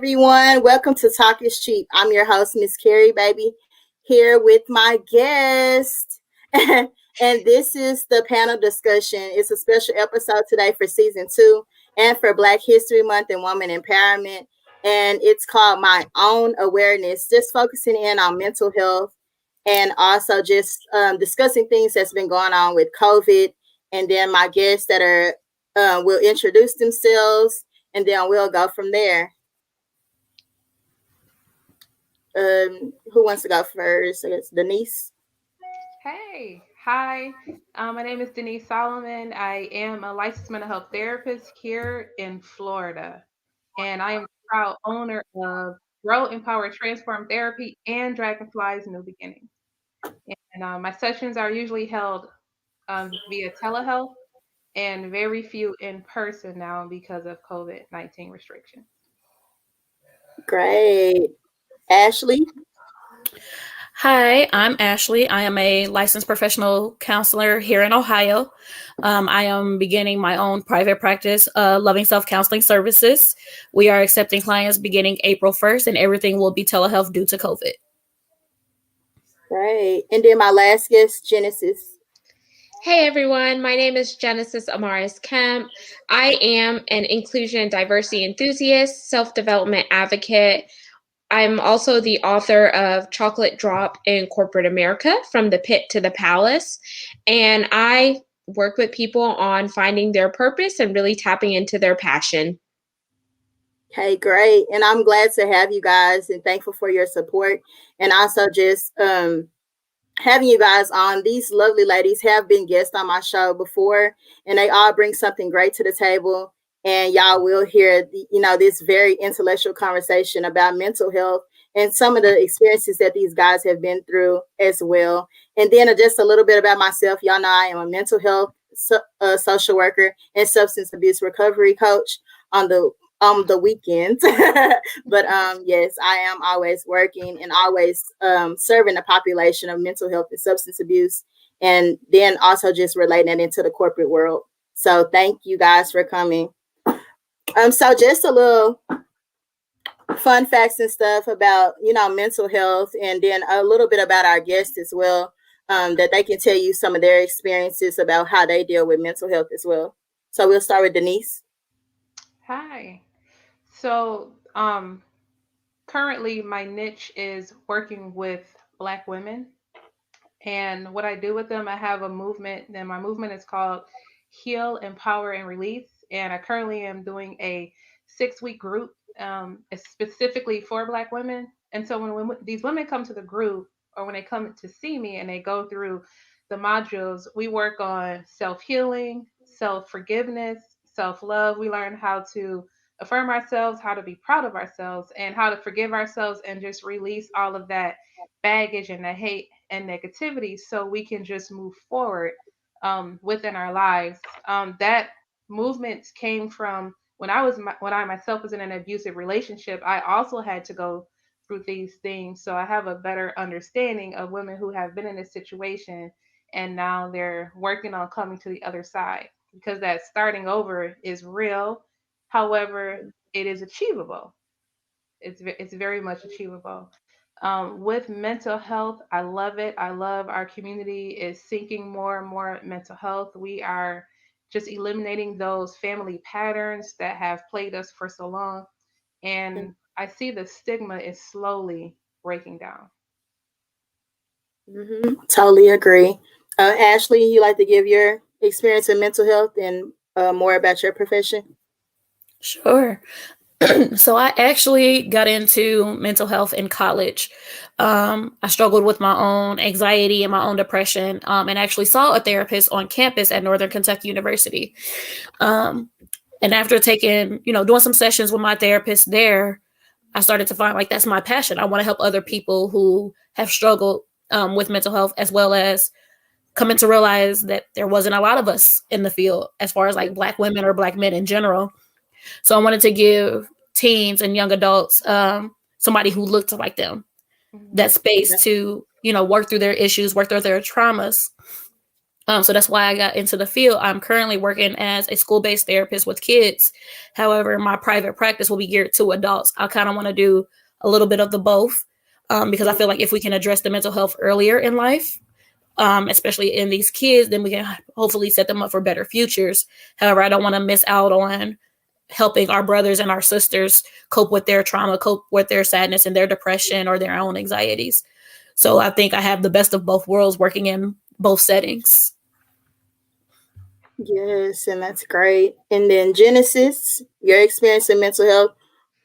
everyone. Welcome to Talk is Cheap. I'm your host, Miss Carrie, baby, here with my guest. And this is the panel discussion. It's a special episode today for season 2 and for Black History Month and Women Empowerment. And it's called My Own Awareness, just focusing in on mental health and also just discussing things that's been going on with COVID. And then my guests that are will introduce themselves, and then we'll go from there. Who wants to go first? I guess Denise. Hey, hi. My name is Denise Solomon. I am a licensed mental health therapist here in Florida, and I am the proud owner of Grow, Empower, Transform Therapy and Dragonfly's New Beginnings. And my sessions are usually held via telehealth and very few in person now because of COVID-19 restrictions. Great. Ashley. Hi, I'm Ashley. I am a licensed professional counselor here in Ohio. I am beginning my own private practice, Loving Self Counseling Services. We are accepting clients beginning April 1st, and everything will be telehealth due to COVID. Great. And then my last guest, Genesis. Hey everyone, my name is Genesis Amaris Kemp. I am an inclusion and diversity enthusiast, self-development advocate. I'm also the author of Chocolate Drop in Corporate America, From the Pit to the Palace. And I work with people on finding their purpose and really tapping into their passion. Okay, great. And I'm glad to have you guys and thankful for your support. And also just having you guys on. These lovely ladies have been guests on my show before, and they all bring something great to the table. And y'all will hear, this very intellectual conversation about mental health and some of the experiences that these guys have been through as well. And then just a little bit about myself. Y'all know I am a mental health social worker and substance abuse recovery coach on the weekends. But yes, I am always working and always serving the population of mental health and substance abuse, and then also just relating it into the corporate world. So thank you guys for coming. So just a little fun facts and stuff about mental health, and then a little bit about our guests as well, that they can tell you some of their experiences about how they deal with mental health as well. So we'll start with Denise. Hi. So, currently my niche is working with Black women. And what I do with them, I have a movement, and my movement is called Heal, Empower, and Release. And I currently am doing a 6-week group specifically for Black women. And so when these women come to the group, or when they come to see me and they go through the modules, we work on self-healing, self-forgiveness, self-love. We learn how to affirm ourselves, how to be proud of ourselves, and how to forgive ourselves and just release all of that baggage and the hate and negativity so we can just move forward within our lives. That movement came from when I myself was in an abusive relationship. I also had to go through these things, so I have a better understanding of women who have been in this situation and now they're working on coming to the other side, because that starting over is real. However, it is achievable. It's very much achievable. With mental health, I love it. I love our community is seeking more and more mental health. We are just eliminating those family patterns that have plagued us for so long. And I see the stigma is slowly breaking down. Totally agree. Ashley, you like to give your experience in mental health and more about your profession? Sure. So I actually got into mental health in college. I struggled with my own anxiety and my own depression, and actually saw a therapist on campus at Northern Kentucky University. And after doing some sessions with my therapist there, I started to find like that's my passion. I want to help other people who have struggled with mental health, as well as coming to realize that there wasn't a lot of us in the field as far as like Black women or Black men in general. So I wanted to give teens and young adults somebody who looked like them, that space to, work through their issues, work through their traumas. So that's why I got into the field. I'm currently working as a school-based therapist with kids. However, my private practice will be geared to adults. I kind of want to do a little bit of the both, because I feel like if we can address the mental health earlier in life, especially in these kids, then we can hopefully set them up for better futures. However, I don't want to miss out on helping our brothers and our sisters cope with their trauma, cope with their sadness and their depression or their own anxieties. So I think I have the best of both worlds working in both settings. Yes, and that's great. And then Genesis, your experience in mental health,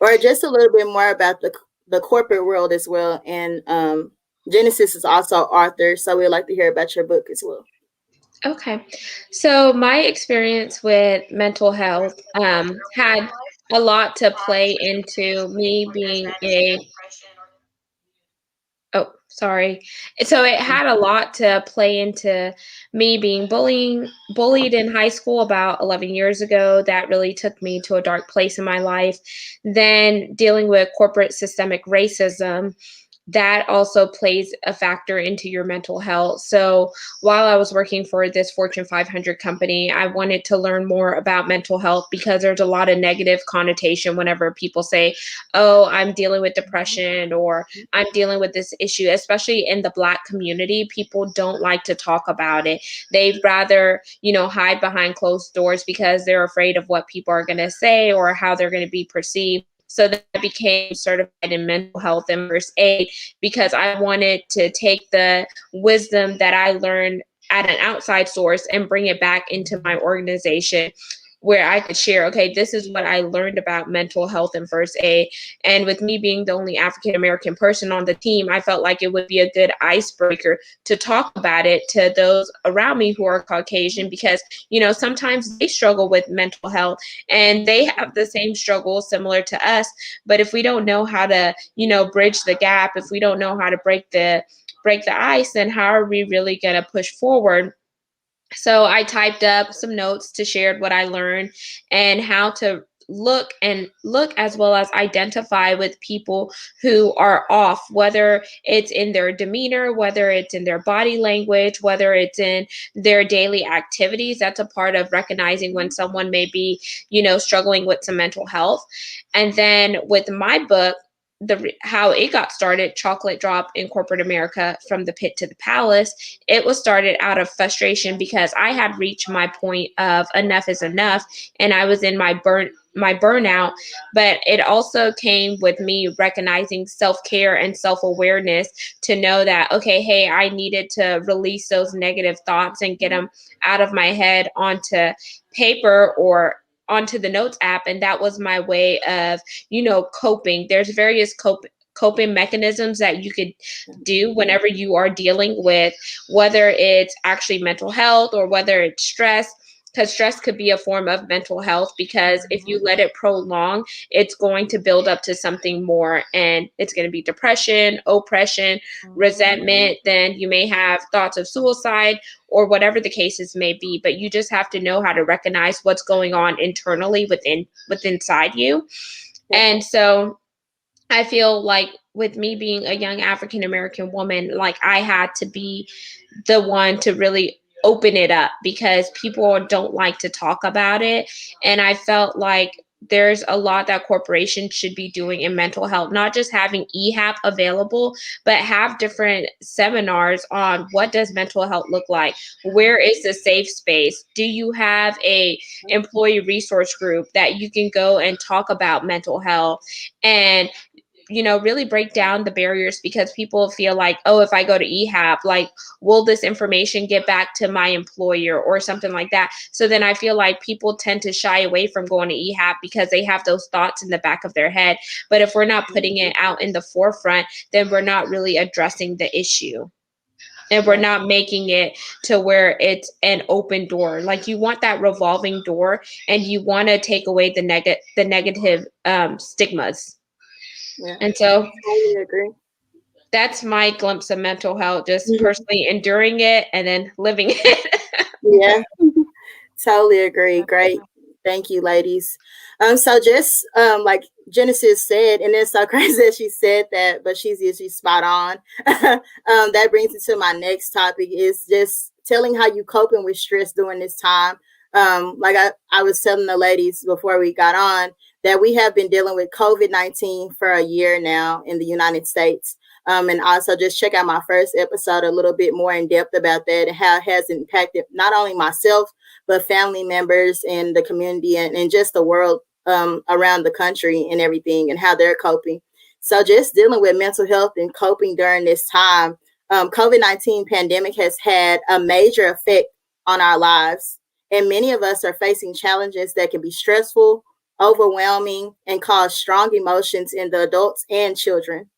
or just a little bit more about the corporate world as well. And Genesis is also author, so we'd like to hear about your book as well. Okay. So my experience with mental health had a lot to play into me being a oh, sorry. So it had a lot to play into me being bullied in high school about 11 years ago. That really took me to a dark place in my life. Then dealing with corporate systemic racism, that also plays a factor into your mental health. So while I was working for this Fortune 500 company, I wanted to learn more about mental health because there's a lot of negative connotation whenever people say, oh, I'm dealing with depression or I'm dealing with this issue, especially in the Black community. People don't like to talk about it. They'd rather, hide behind closed doors because they're afraid of what people are going to say or how they're going to be perceived. So then I became certified in mental health and first aid because I wanted to take the wisdom that I learned at an outside source and bring it back into my organization where I could share, okay, this is what I learned about mental health and first aid. And with me being the only African American person on the team, I felt like it would be a good icebreaker to talk about it to those around me who are Caucasian because, sometimes they struggle with mental health and they have the same struggles similar to us. But if we don't know how to, bridge the gap, if we don't know how to break the ice, then how are we really going to push forward? So I typed up some notes to share what I learned and how to look as well as identify with people who are off, whether it's in their demeanor, whether it's in their body language, whether it's in their daily activities. That's a part of recognizing when someone may be, struggling with some mental health. And then with my book, how it got started, Chocolate Drop in Corporate America, from the Pit to the Palace, it was started out of frustration because I had reached my point of enough is enough and I was in my burnout. But it also came with me recognizing self-care and self-awareness to know that, okay, hey, I needed to release those negative thoughts and get them out of my head onto paper or onto the notes app. And that was my way of, coping. There's various coping mechanisms that you could do whenever you are dealing with, whether it's actually mental health or whether it's stress, because stress could be a form of mental health, because if you let it prolong, it's going to build up to something more, and it's going to be depression, oppression, resentment. Then you may have thoughts of suicide or whatever the cases may be, but you just have to know how to recognize what's going on internally inside you. And so I feel like with me being a young African American woman, like I had to be the one to really open it up because people don't like to talk about it. And I felt like there's a lot that corporations should be doing in mental health, not just having EHAP available, but have different seminars on what does mental health look like? Where is the safe space? Do you have a employee resource group that you can go and talk about mental health? And really break down the barriers, because people feel like, oh, if I go to EHAP, like, will this information get back to my employer or something like that? So then I feel like people tend to shy away from going to EHAP because they have those thoughts in the back of their head. But if we're not putting it out in the forefront, then we're not really addressing the issue. And we're not making it to where it's an open door. Like, you want that revolving door, and you want to take away the negative stigmas. Yeah. And so Totally agree. that's my glimpse of mental health, just personally enduring it and then living it. Yeah. Totally agree. Great. Thank you, ladies. So just like Genesis said, and it's so crazy that she said that, but she's usually spot on. That brings me to my next topic, is just telling how you coping with stress during this time. Like I was telling the ladies before we got on that we have been dealing with COVID-19 for a year now in the United States. And also just check out my first episode a little bit more in depth about that and how it has impacted not only myself, but family members and the community and just the world around the country and everything and how they're coping. So just dealing with mental health and coping during this time, COVID-19 pandemic has had a major effect on our lives. And many of us are facing challenges that can be stressful, overwhelming, and cause strong emotions in the adults and children.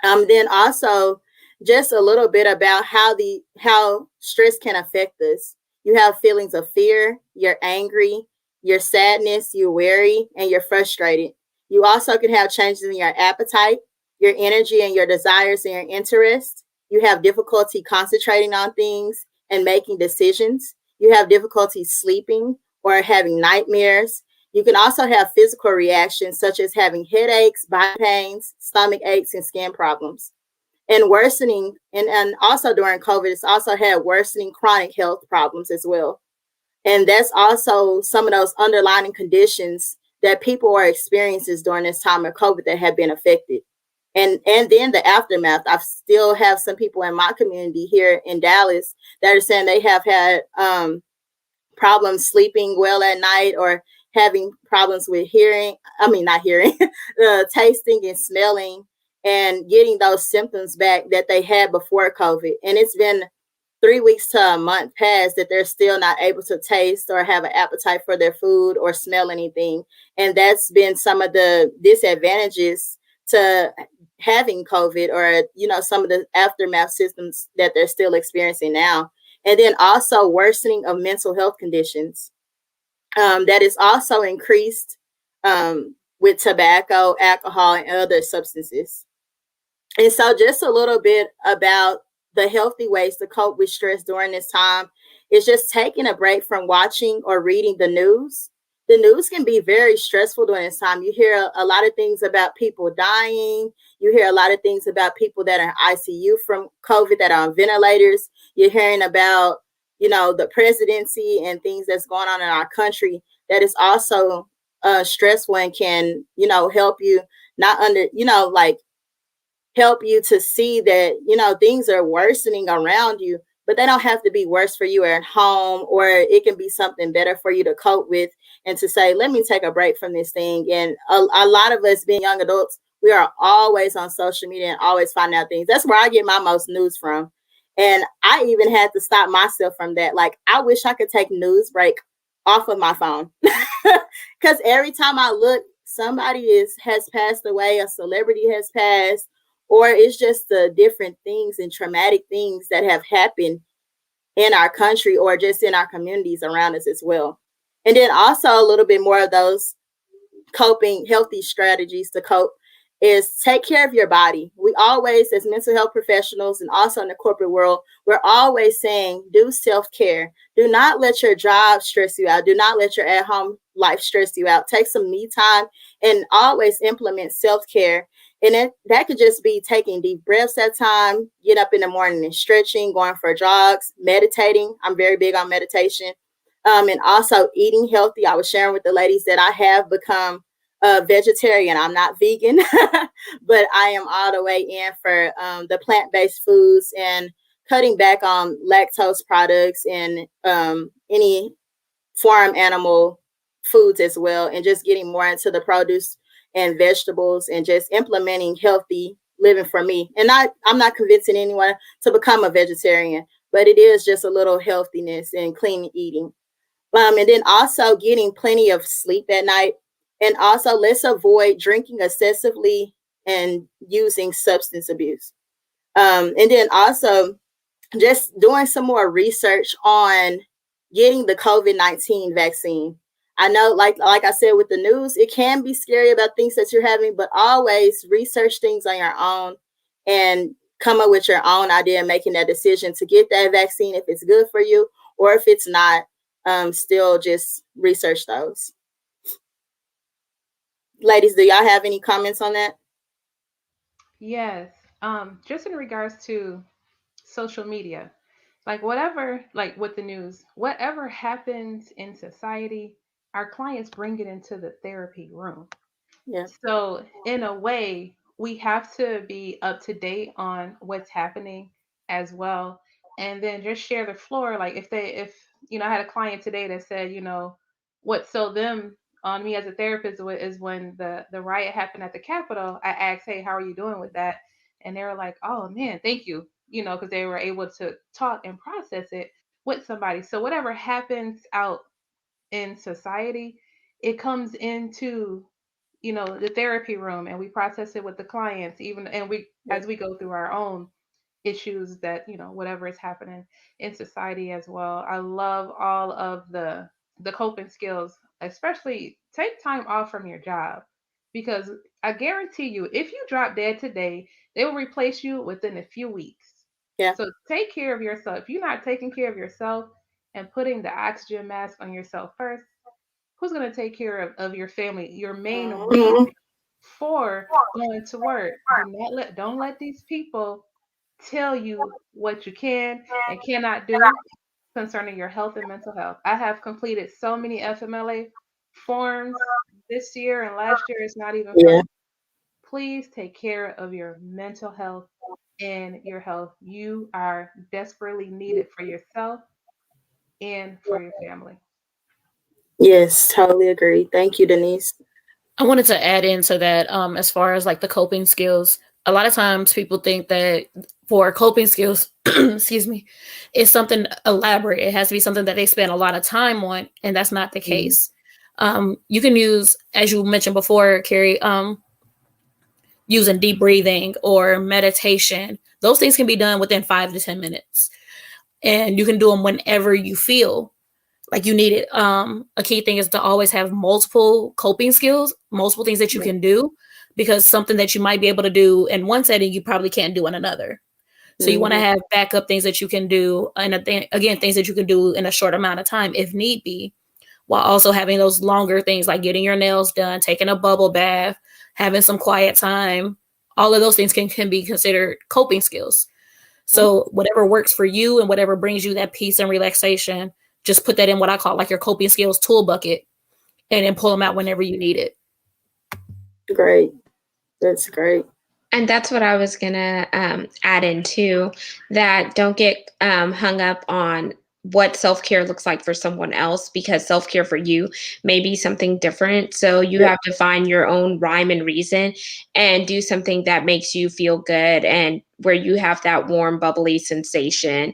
Then also just a little bit about how stress can affect us. You have feelings of fear, you're angry, you're sadness, you're weary, and you're frustrated. You also can have changes in your appetite, your energy, and your desires and your interests. You have difficulty concentrating on things and making decisions. You have difficulty sleeping or having nightmares. You can also have physical reactions such as having headaches, body pains, stomach aches, and skin problems. And worsening, and also during COVID, it's also had worsening chronic health problems as well. And that's also some of those underlying conditions that people are experiencing during this time of COVID that have been affected. And then the aftermath. I still have some people in my community here in Dallas that are saying they have had problems sleeping well at night or having problems with hearing, I mean, not hearing, tasting and smelling and getting those symptoms back that they had before COVID. And it's been 3 weeks to a month past that they're still not able to taste or have an appetite for their food or smell anything. And that's been some of the disadvantages to having COVID or, some of the aftermath systems that they're still experiencing now. And then also worsening of mental health conditions. That is also increased with tobacco, alcohol, and other substances. And so, just a little bit about the healthy ways to cope with stress during this time is just taking a break from watching or reading the news. The news can be very stressful during this time. You hear a lot of things about people dying. You hear a lot of things about people that are in ICU from COVID that are on ventilators. You're hearing about, the presidency and things that's going on in our country that is also stressful and can, help you not like help you to see that, things are worsening around you, but they don't have to be worse for you at home, or it can be something better for you to cope with and to say, let me take a break from this thing. And a lot of us being young adults, we are always on social media and always finding out things. That's where I get my most news from. And I even had to stop myself from that. Like, I wish I could take news break off of my phone because every time I look, somebody has passed away, a celebrity has passed, or it's just the different things and traumatic things that have happened in our country or just in our communities around us as well. And then also a little bit more of those coping healthy strategies to cope is take care of your body. We always, as mental health professionals and also in the corporate world, we're always saying do self-care. Do not let your job stress you out. Do not let your at-home life stress you out. Take some me time and always implement self-care. And that could just be taking deep breaths at time, get up in the morning and stretching, going for jogs, meditating. I'm very big on meditation. And also eating healthy. I was sharing with the ladies that I have become a vegetarian. I'm not vegan, but I am all the way in for the plant-based foods and cutting back on lactose products and any farm animal foods as well, and just getting more into the produce and vegetables and just implementing healthy living for me. And I'm not convincing anyone to become a vegetarian, but it is just a little healthiness and clean eating. And then also getting plenty of sleep at night. And also let's avoid drinking excessively and using substance abuse. And then also just doing some more research on getting the COVID-19 vaccine. I know, like I said, with the news, it can be scary about things that you're having, but always research things on your own and come up with your own idea and making that decision to get that vaccine if it's good for you, or if it's not, still just research those. Ladies, do y'all have any comments on that? Yes. Just in regards to social media, Like whatever, like with the news, whatever happens in society, our clients bring it into the therapy room. Yeah. So, in a way, we have to be up to date on what's happening as well. And then just share the floor. Like, if, I had a client today that said, what sold them on me as a therapist is when the riot happened at the Capitol. I asked, hey, how are you doing with that? And they were like, oh man, thank you, because they were able to talk and process it with somebody. So, whatever happens out in society, it comes into the therapy room, and we process it with the clients, even, and we Yeah. as we go through our own issues, that whatever is happening in society as well. I love all of the coping skills, especially take time off from your job, because I guarantee you, if you drop dead today, they will replace you within a few weeks. Yeah. So take care of yourself. If you're not taking care of yourself and putting the oxygen mask on yourself first, who's going to take care of your family, your main Mhm. reason for going to work? Don't let these people tell you what you can and cannot do concerning your health and mental health. I have completed so many FMLA forms this year, and last year is not even Yeah. funny. Please take care of your mental health and your health. You are desperately needed for yourself and for your family. Yes, totally agree. Thank you, Denise. I wanted to add into that, as far as like the coping skills. A lot of times people think that for coping skills, excuse me, it's something elaborate. It has to be something that they spend a lot of time on, and that's not the Mhm. case. You can use, as you mentioned before, Carrie, using deep breathing or meditation. Those things can be done within 5 to 10 minutes, and you can do them whenever you feel like you need it. A key thing is to always have multiple coping skills, multiple things that you Yeah. can do, because something that you might be able to do in one setting, you probably can't do in another. So you want to Mhm. have backup things that you can do, and again, things that you can do in a short amount of time if need be, while also having those longer things like getting your nails done, taking a bubble bath, having some quiet time. All of those things can be considered coping skills. So whatever works for you and whatever brings you that peace and relaxation, just put that in what I call like your coping skills tool bucket, and then pull them out whenever you need it. Great. That's great. And that's what I was gonna add in too. That don't get hung up on what self care looks like for someone else, because self care for you may be something different. So you Yeah. have to find your own rhyme and reason and do something that makes you feel good and where you have that warm, bubbly sensation.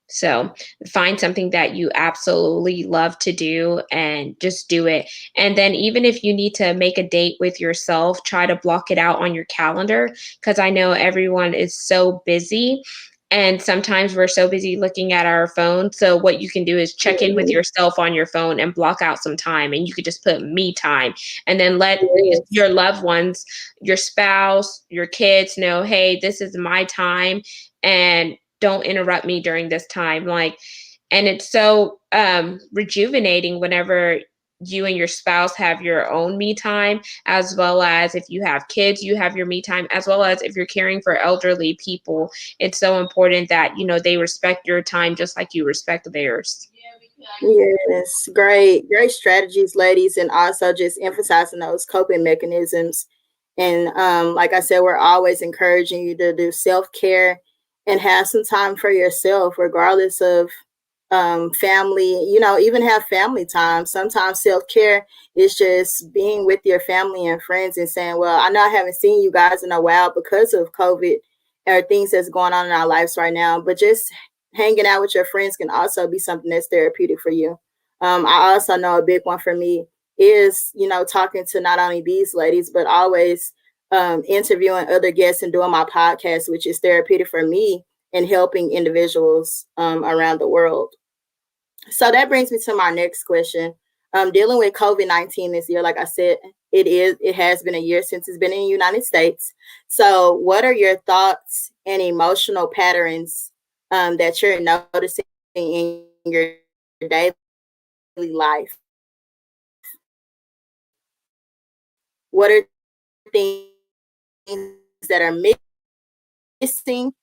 So find something that you absolutely love to do and just do it. And then, even if you need to make a date with yourself, try to block it out on your calendar, because I know everyone is so busy. And sometimes we're so busy looking at our phone. So, what you can do is check in with Mhm. yourself on your phone and block out some time. And you could just put me time, and then let Yes. your loved ones, your spouse, your kids know, hey, this is my time. And don't interrupt me during this time. Like, and it's so rejuvenating whenever you and your spouse have your own me time, as well as if you have kids, you have your me time, as well as if you're caring for elderly people. It's so important that they respect your time just like you respect theirs. Yes. Great. Great strategies, ladies, and also just emphasizing those coping mechanisms. And like I said, we're always encouraging you to do self care and have some time for yourself, regardless of family, even have family time. Sometimes self care is just being with your family and friends and saying, well, I know I haven't seen you guys in a while because of COVID or things that's going on in our lives right now, but just hanging out with your friends can also be something that's therapeutic for you. I also know a big one for me is, talking to not only these ladies, but always interviewing other guests and doing my podcast, which is therapeutic for me and helping individuals around the world. So that brings me to my next question. Dealing with COVID-19 this year, like I said, it has been a year since it's been in the United States. So what are your thoughts and emotional patterns that you're noticing in your daily life? What are things that are missing?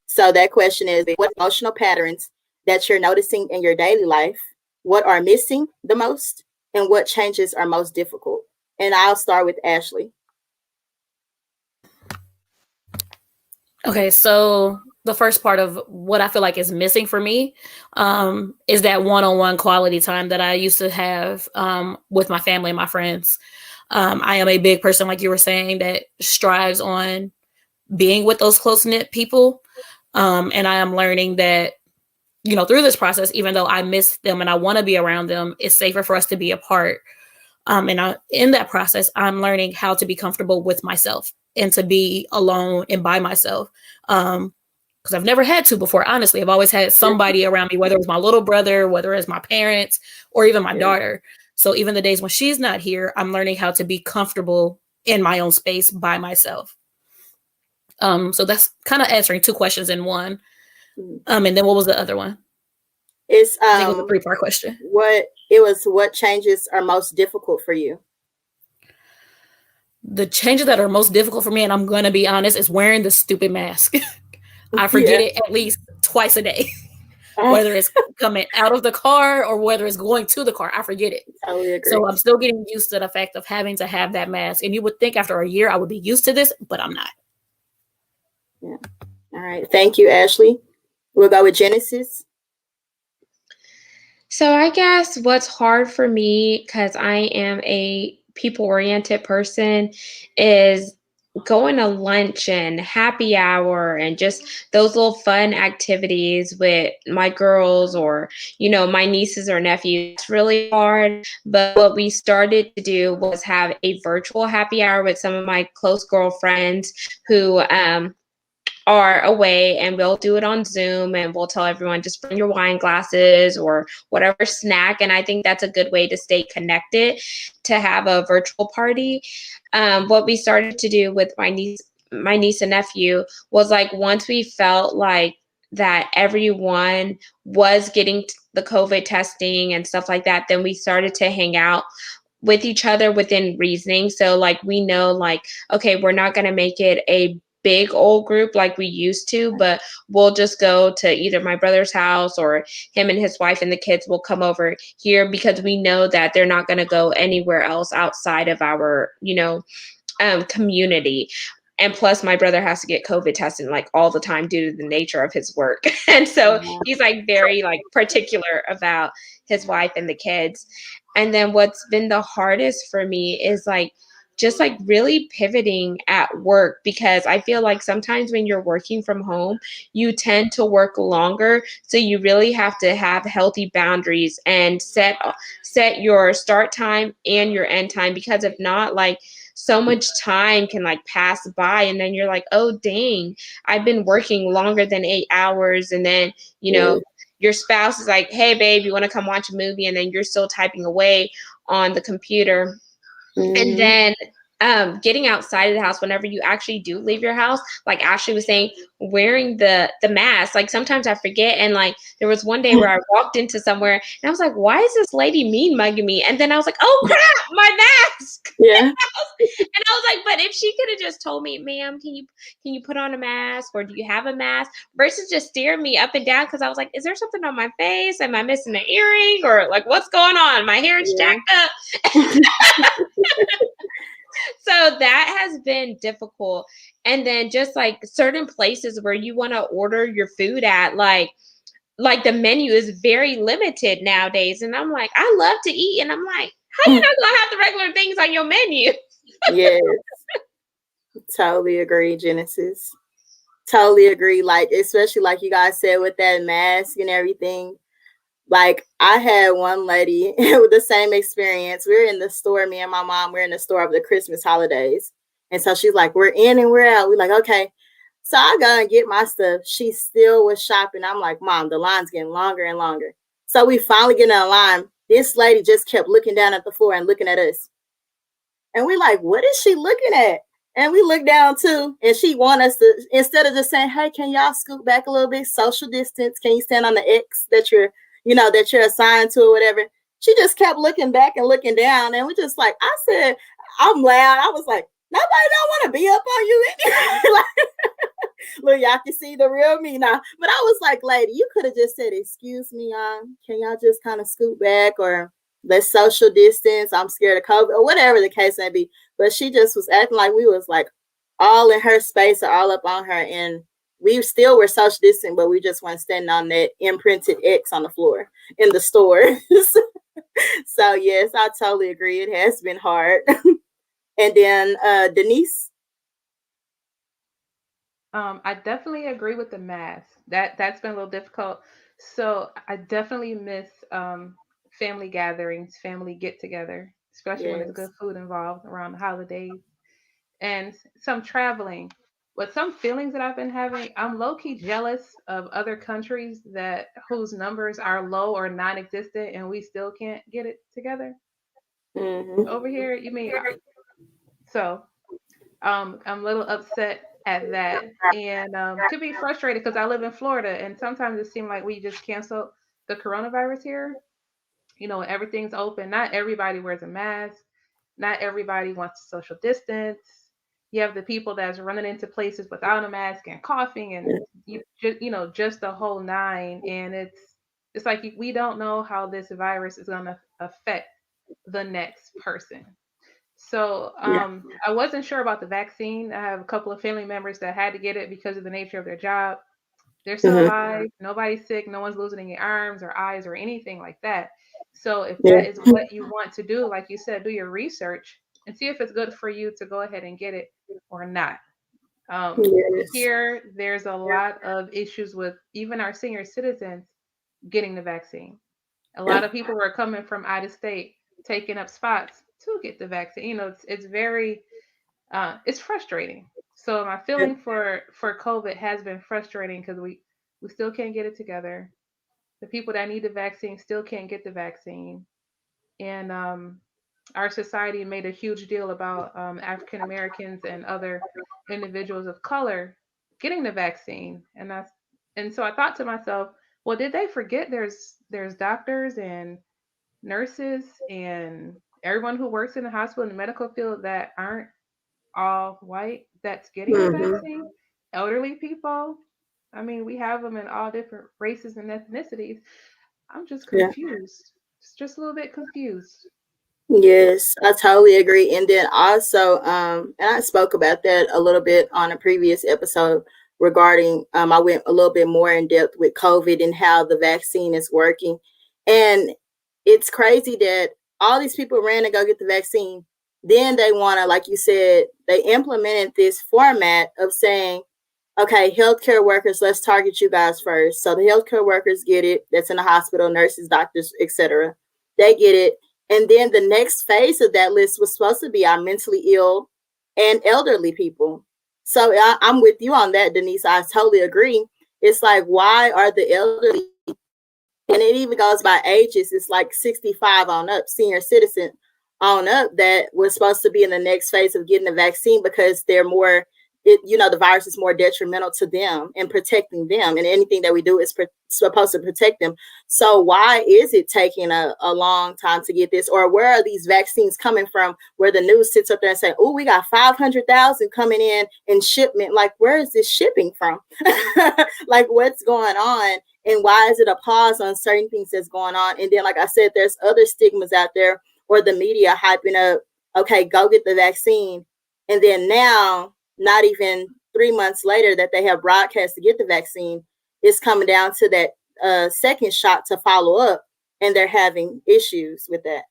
So that question is, what emotional patterns that you're noticing in your daily life, what are missing the most, and what changes are most difficult. And I'll start with Ashley. Okay, so the first part of what I feel like is missing for me is that one-on-one quality time that I used to have with my family and my friends. I am a big person, like you were saying, that strives on being with those close-knit people. And I am learning that, through this process, even though I miss them and I want to be around them, it's safer for us to be apart. In that process, I'm learning how to be comfortable with myself and to be alone and by myself. Because I've never had to before, honestly. I've always had somebody around me, whether it was my little brother, whether it's my parents, or even my daughter. So even the days when she's not here, I'm learning how to be comfortable in my own space by myself. So that's kind of answering two questions in one. And then what was the other one? It's I think it was a 3-part question. What changes are most difficult for you? The changes that are most difficult for me, and I'm going to be honest, is wearing the stupid mask. I forget it at least twice a day, whether it's coming out of the car or whether it's going to the car. I forget it. Totally agree. So I'm still getting used to the fact of having to have that mask. And you would think after a year I would be used to this, but I'm not. Yeah. All right. Thank you, Ashley. We'll go with Genesis. So I guess what's hard for me, because I am a people-oriented person, is going to lunch and happy hour and just those little fun activities with my girls or, my nieces or nephews. It's really hard. But what we started to do was have a virtual happy hour with some of my close girlfriends who are away, and we'll do it on Zoom, and we'll tell everyone just bring your wine glasses or whatever snack. And I think that's a good way to stay connected, to have a virtual party. What we started to do with my niece and nephew was, like, once we felt like that everyone was getting the COVID testing and stuff like that, then we started to hang out with each other within reasoning. So, like, we know, like, okay, we're not going to make it a big old group like we used to, but we'll just go to either my brother's house or him and his wife and the kids will come over here, because we know that they're not going to go anywhere else outside of our, community. And plus, my brother has to get COVID tested like all the time due to the nature of his work. And so he's like very like particular about his wife and the kids. And then what's been the hardest for me is like just like really pivoting at work, because I feel like sometimes when you're working from home, you tend to work longer. So you really have to have healthy boundaries and set your start time and your end time, because if not, like, so much time can like pass by and then you're like, oh dang, I've been working longer than 8 hours. And then, your spouse is like, hey babe, you want to come watch a movie? And then you're still typing away on the computer. And then getting outside of the house, whenever you actually do leave your house, like Ashley was saying, wearing the mask. Like sometimes I forget, and like there was one day where I walked into somewhere and I was like, why is this lady mean mugging me? And then I was like, oh crap, my mask. Yeah. And I was like, but if she could have just told me, ma'am, can you put on a mask, or do you have a mask, versus just staring me up and down, because I was like, is there something on my face? Am I missing an earring? Or like, what's going on? My hair is jacked up. So that has been difficult. And then just like certain places where you want to order your food at, like the menu is very limited nowadays. And I'm like, I love to eat. And I'm like, how you not gonna have the regular things on your menu? Yes. Totally agree, Genesis. Totally agree. Like, especially like you guys said with that mask and everything. Like, I had one lady with the same experience. We were in the store, me and my mom, we're in the store over the Christmas holidays. And so she's like, we're in and we're out. We're like, okay. So I go and get my stuff. She still was shopping. I'm like, Mom, the line's getting longer and longer. So we finally get in a line. This lady just kept looking down at the floor and looking at us. And we're like, what is she looking at? And we look down too, and she want us to, instead of just saying, hey, can y'all scoot back a little bit, social distance? Can you stand on the X that you're assigned to or whatever? She just kept looking back and looking down. And we just like, I said, I'm loud. I was like, nobody don't want to be up on you. Look, y'all can see the real me now. But I was like, lady, you could have just said, excuse me, can y'all just kind of scoot back, or let's social distance? I'm scared of COVID, or whatever the case may be. But she just was acting like we was like all in her space or all up on her. And we still were social distancing, but we just weren't standing on that imprinted X on the floor in the stores. So yes, I totally agree. It has been hard. And then Denise. I definitely agree with the mask. That's been a little difficult. So I definitely miss family gatherings, family get together, especially when there's Yes. good food involved around the holidays, and some traveling. But some feelings that I've been having, I'm low key jealous of other countries that whose numbers are low or non-existent, and we still can't get it together Mm-hmm. over here. You mean so? I'm a little upset at that, and could be frustrated because I live in Florida, and sometimes it seems like we just canceled the coronavirus here. Everything's open. Not everybody wears a mask. Not everybody wants to social distance. You have the people that's running into places without a mask and coughing, and just the whole nine. And it's like we don't know how this virus is going to affect the next person. So Yeah. I wasn't sure about the vaccine. I have a couple of family members that had to get it because of the nature of their job. They're still Mm-hmm. alive. Nobody's sick. No one's losing any arms or eyes or anything like that. So if Yeah. that is what you want to do, like you said, do your research and see if it's good for you to go ahead and get it or not. Yes. Here, there's a lot of issues with even our senior citizens getting the vaccine. A Yeah. lot of people were coming from out of state, taking up spots to get the vaccine. It's very it's frustrating. So my Yeah. feeling for COVID has been frustrating because we still can't get it together. The people that need the vaccine still can't get the vaccine, and our society made a huge deal about African Americans and other individuals of color getting the vaccine, and so I thought to myself, well, did they forget there's doctors and nurses and everyone who works in the hospital and the medical field that aren't all white that's getting the Mm-hmm. vaccine? Elderly people. I mean, we have them in all different races and ethnicities. I'm just Yeah. confused. Just a little bit confused. Yes, I totally agree. And then also, and I spoke about that a little bit on a previous episode regarding, I went a little bit more in depth with COVID and how the vaccine is working. And it's crazy that all these people ran to go get the vaccine. Then they want to, like you said, they implemented this format of saying, okay, healthcare workers, let's target you guys first. So the healthcare workers get it, that's in the hospital, nurses, doctors, etc. They get it. And then the next phase of that list was supposed to be our mentally ill and elderly people. So I'm with you on that, Denise. I totally agree. It's like, why are the elderly, and it even goes by ages, it's like 65 on up, senior citizen on up, that was supposed to be in the next phase of getting the vaccine because they're more, the virus is more detrimental to them and protecting them, and anything that we do is supposed to protect them. So why is it taking a long time to get this, or where are these vaccines coming from, where the news sits up there and say, oh, we got 500,000 coming in shipment? Like, where is this shipping from? Like, what's going on? And why is it a pause on certain things that's going on? And then, like I said, there's other stigmas out there, or the media hyping up, okay, go get the vaccine. And then now, not even 3 months later that they have broadcast to get the vaccine, it's coming down to that second shot to follow up. And they're having issues with that.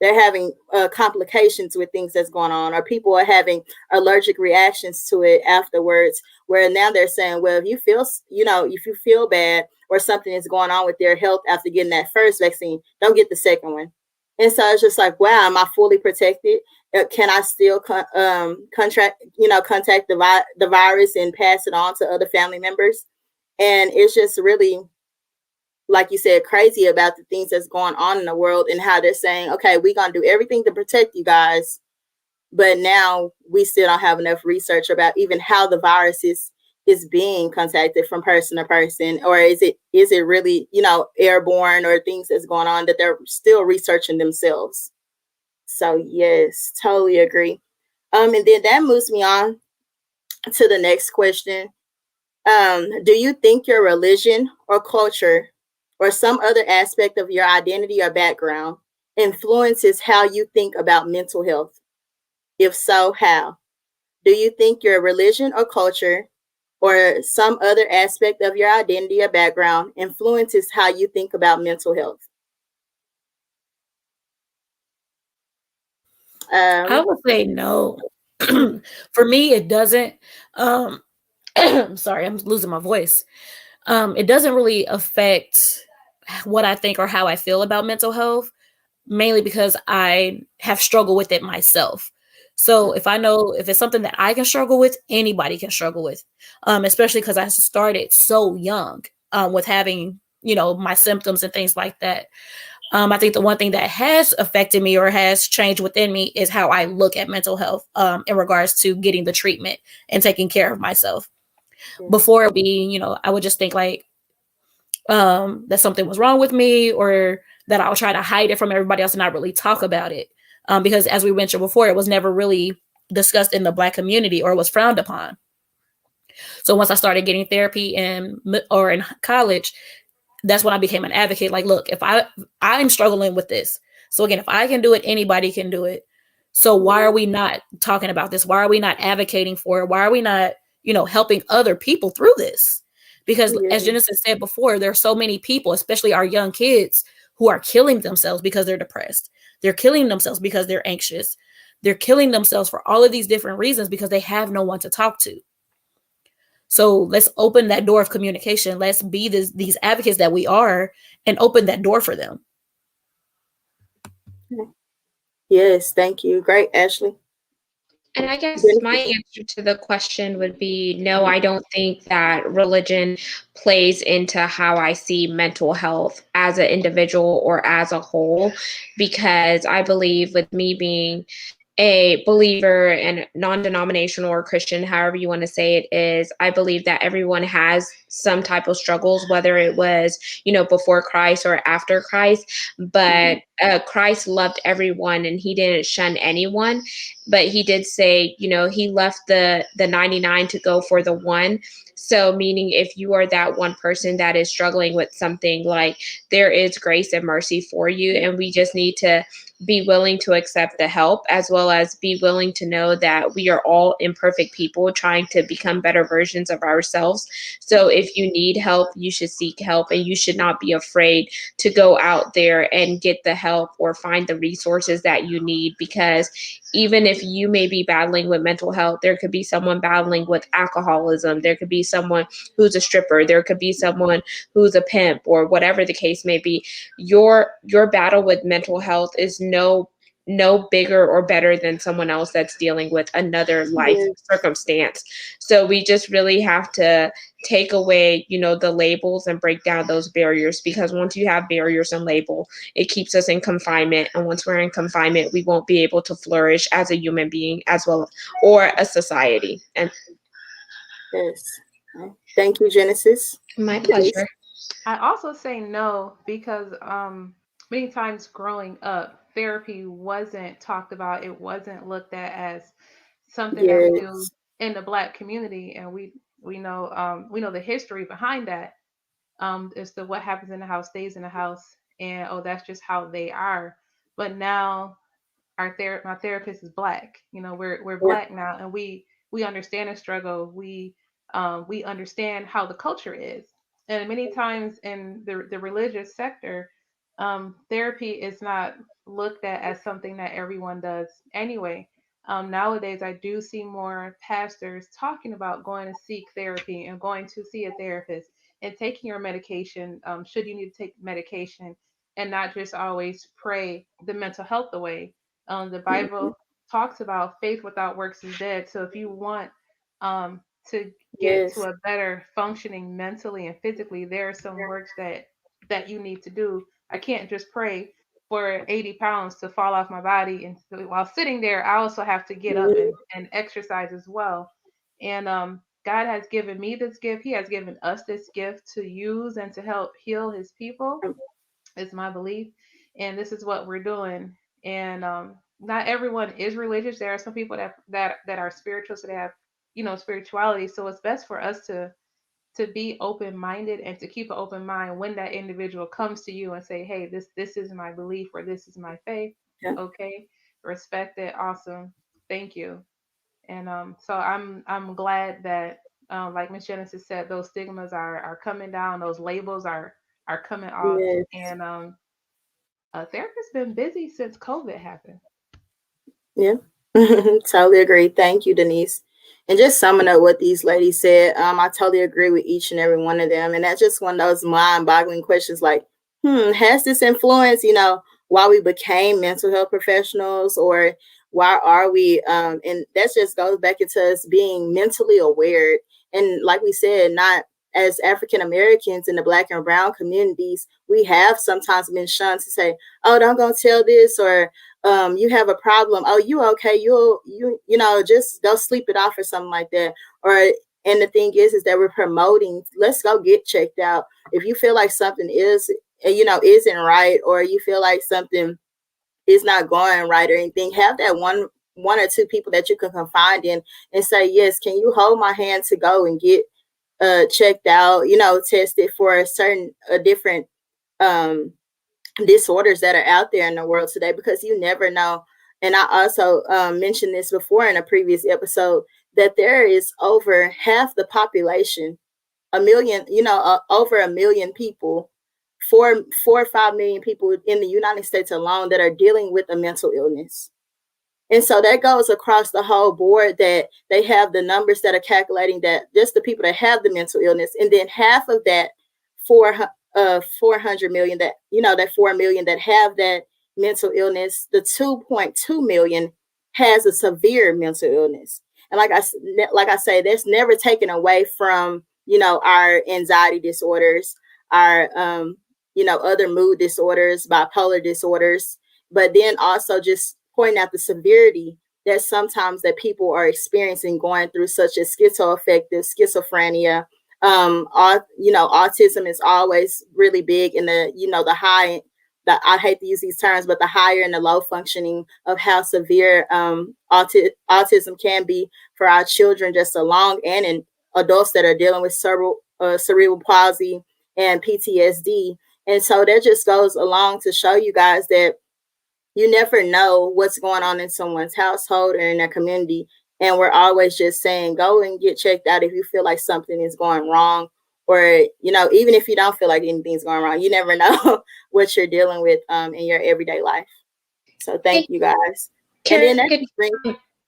They're having complications with things that's going on, or people are having allergic reactions to it afterwards, where now they're saying, well, if you feel bad or something is going on with their health after getting that first vaccine, don't get the second one. And so it's just like, wow, am I fully protected? Can I still contact the virus and pass it on to other family members? And it's just really, like you said, crazy about the things that's going on in the world, and how they're saying, okay, we're going to do everything to protect you guys. But now we still don't have enough research about even how the virus is being contacted from person to person, or is it really, airborne, or things that's going on that they're still researching themselves. So yes, totally agree. And then that moves me on to the next question. Do you think your religion or culture or some other aspect of your identity or background influences how you think about mental health? If so, how? Do you think your religion or culture or some other aspect of your identity or background influences how you think about mental health? I Um, would say no. mhm, For me, it doesn't. Um, sorry, I'm losing my voice. It doesn't really affect what I think or how I feel about mental health, mainly because I have struggled with it myself. So if I know if it's something that I can struggle with, anybody can struggle with, especially because I started so young with having, my symptoms and things like that. I think the one thing that has affected me or has changed within me is how I look at mental health in regards to getting the treatment and taking care of myself. yes, Before I would just think like that something was wrong with me or that I'll try to hide it from everybody else and not really talk about it. Because as we mentioned before, it was never really discussed in the Black community or was frowned upon. So once I started getting therapy in college, that's when I became an advocate. Like, look, if I'm struggling with this, so again, if I can do it, anybody can do it. So why are yes, we not talking about this? Why are we not advocating for it? Why are we not, helping other people through this? Because as yes, Genesis said before, there are so many people, especially our young kids, who are killing themselves because they're depressed. They're killing themselves because they're anxious. They're killing themselves for all of these different reasons because they have no one to talk to. So let's open that door of communication. Let's be these advocates that we are and open that door for them. yes. Thank you. Great, Ashley. And I guess my Genesis. answer to the question would be no, I don't think that religion plays into how I see mental health as an individual or as a whole, because I believe with me being a believer and non-denominational or Christian, however you want to say it, is I believe that everyone has some type of struggles, whether it was, before Christ or after Christ. But Mhm. Christ loved everyone and he didn't shun anyone. But he did say, he left the 99 to go for the one. So meaning if you are that one person that is struggling with something, like, there is grace and mercy for you, and we just need to be willing to accept the help, as well as be willing to know that we are all imperfect people trying to become better versions of ourselves. So if you need help, you should seek help, and you should not be afraid to go out there and get the help or find the resources that you need, because even if you may be battling with mental health, there could be someone battling with alcoholism, there could be someone who's a stripper, there could be someone who's a pimp, or whatever the case may be. Your battle with mental health is no bigger or better than someone else that's dealing with another life Yes, circumstance. So we just really have to take away, the labels and break down those barriers, because once you have barriers and label, it keeps us in confinement, and once we're in confinement, we won't be able to flourish as a human being as well, or a society. And yes. Thank you, Genesis. my Denise. pleasure. I also say no because many times growing up, therapy wasn't talked about. It wasn't looked at as something that we do Yes, in the Black community, and we know the history behind that. As to what happens in the house stays in the house, and oh, that's just how they are. But now my therapist is Black. We're yeah, Black now, and we understand the struggle. We understand how the culture is, and many times in the religious sector, therapy is not looked at as something that everyone does anyway. Nowadays, I do see more pastors talking about going to seek therapy and going to see a therapist and taking your medication, should you need to take medication, and not just always pray the mental health away. The mhm, Bible talks about faith without works is dead. So if you want to get to yes, a better functioning mentally and physically, there are some works that you need to do. I can't just pray for 80 pounds to fall off my body. And so while sitting there, I also have to get up mhm, and exercise as well. And God has given me this gift. He has given us this gift to use and to help heal his people, is my belief. And this is what we're doing. And not everyone is religious. There are some people that are spiritual, so they have spirituality. So it's best for us to be open minded and to keep an open mind when that individual comes to you and say, hey, this is my belief or this is my faith. Yeah. Okay, respect it. Awesome, thank you. And so I'm glad that like Miss Genesis said, those stigmas are coming down, those labels are coming off, Yes. and therapy's been busy since COVID happened. Yeah. Totally agree. Thank you, Denise. And just summing up what these ladies said, I totally agree with each and every one of them. And that's just one of those mind-boggling questions like, has this influence, why we became mental health professionals, or why are we and that just goes back into us being mentally aware. And like we said, not as African Americans in the black and brown communities, we have sometimes been shunned to say, oh, don't go tell this, or you have a problem, oh, you okay, just go sleep it off or something like that. Or and the thing is that we're promoting, let's go get checked out. If you feel like something isn't right, or you feel like something is not going right or anything, have that one or two people that you can confide in and say, yes, can you hold my hand to go and get checked out, tested for a certain different um disorders that are out there in the world today, because you never know. And I also mentioned this before in a previous episode, that there is over half the population, a million, over a million people, 4 or 5 million people in the United States alone that are dealing with a mental illness. And so that goes across the whole board, that they have the numbers that are calculating that just the people that have the mental illness, and then half of that, 400 million, that 4 million that have that mental illness, the 2.2 million has a severe mental illness. And like I say, that's never taken away from, our anxiety disorders, our, other mood disorders, bipolar disorders, but then also just pointing out the severity that sometimes that people are experiencing, going through, such as schizoaffective, schizophrenia. Autism is always really big in the high. I hate to use these terms, but the higher and the low functioning of how severe autism can be for our children just along, and in adults that are dealing with cerebral palsy and PTSD. And so that just goes along to show you guys that you never know what's going on in someone's household or in their community. And we're always just saying, go and get checked out if you feel like something is going wrong. Or, even if you don't feel like anything's going wrong, you never know what you're dealing with in your everyday life. So thank Hey, you guys. And Karen, then that just brings,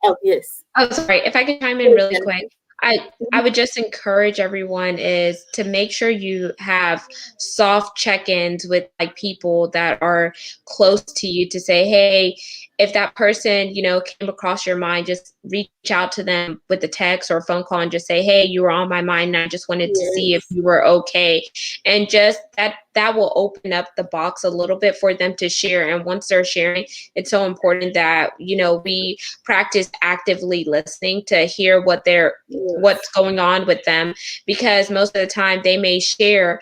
oh, yes. oh, sorry. If I could chime in Yes, really quick, Jennifer. I would just encourage everyone is to make sure you have soft check-ins with like people that are close to you to say, hey, if that person, came across your mind, just reach out to them with a text or a phone call and just say, hey, you were on my mind and I just wanted to see if Yes. you were okay. And just that will open up the box a little bit for them to share. And once they're sharing, it's so important that, we practice actively listening to hear what's Yes. going on with them, because most of the time they may share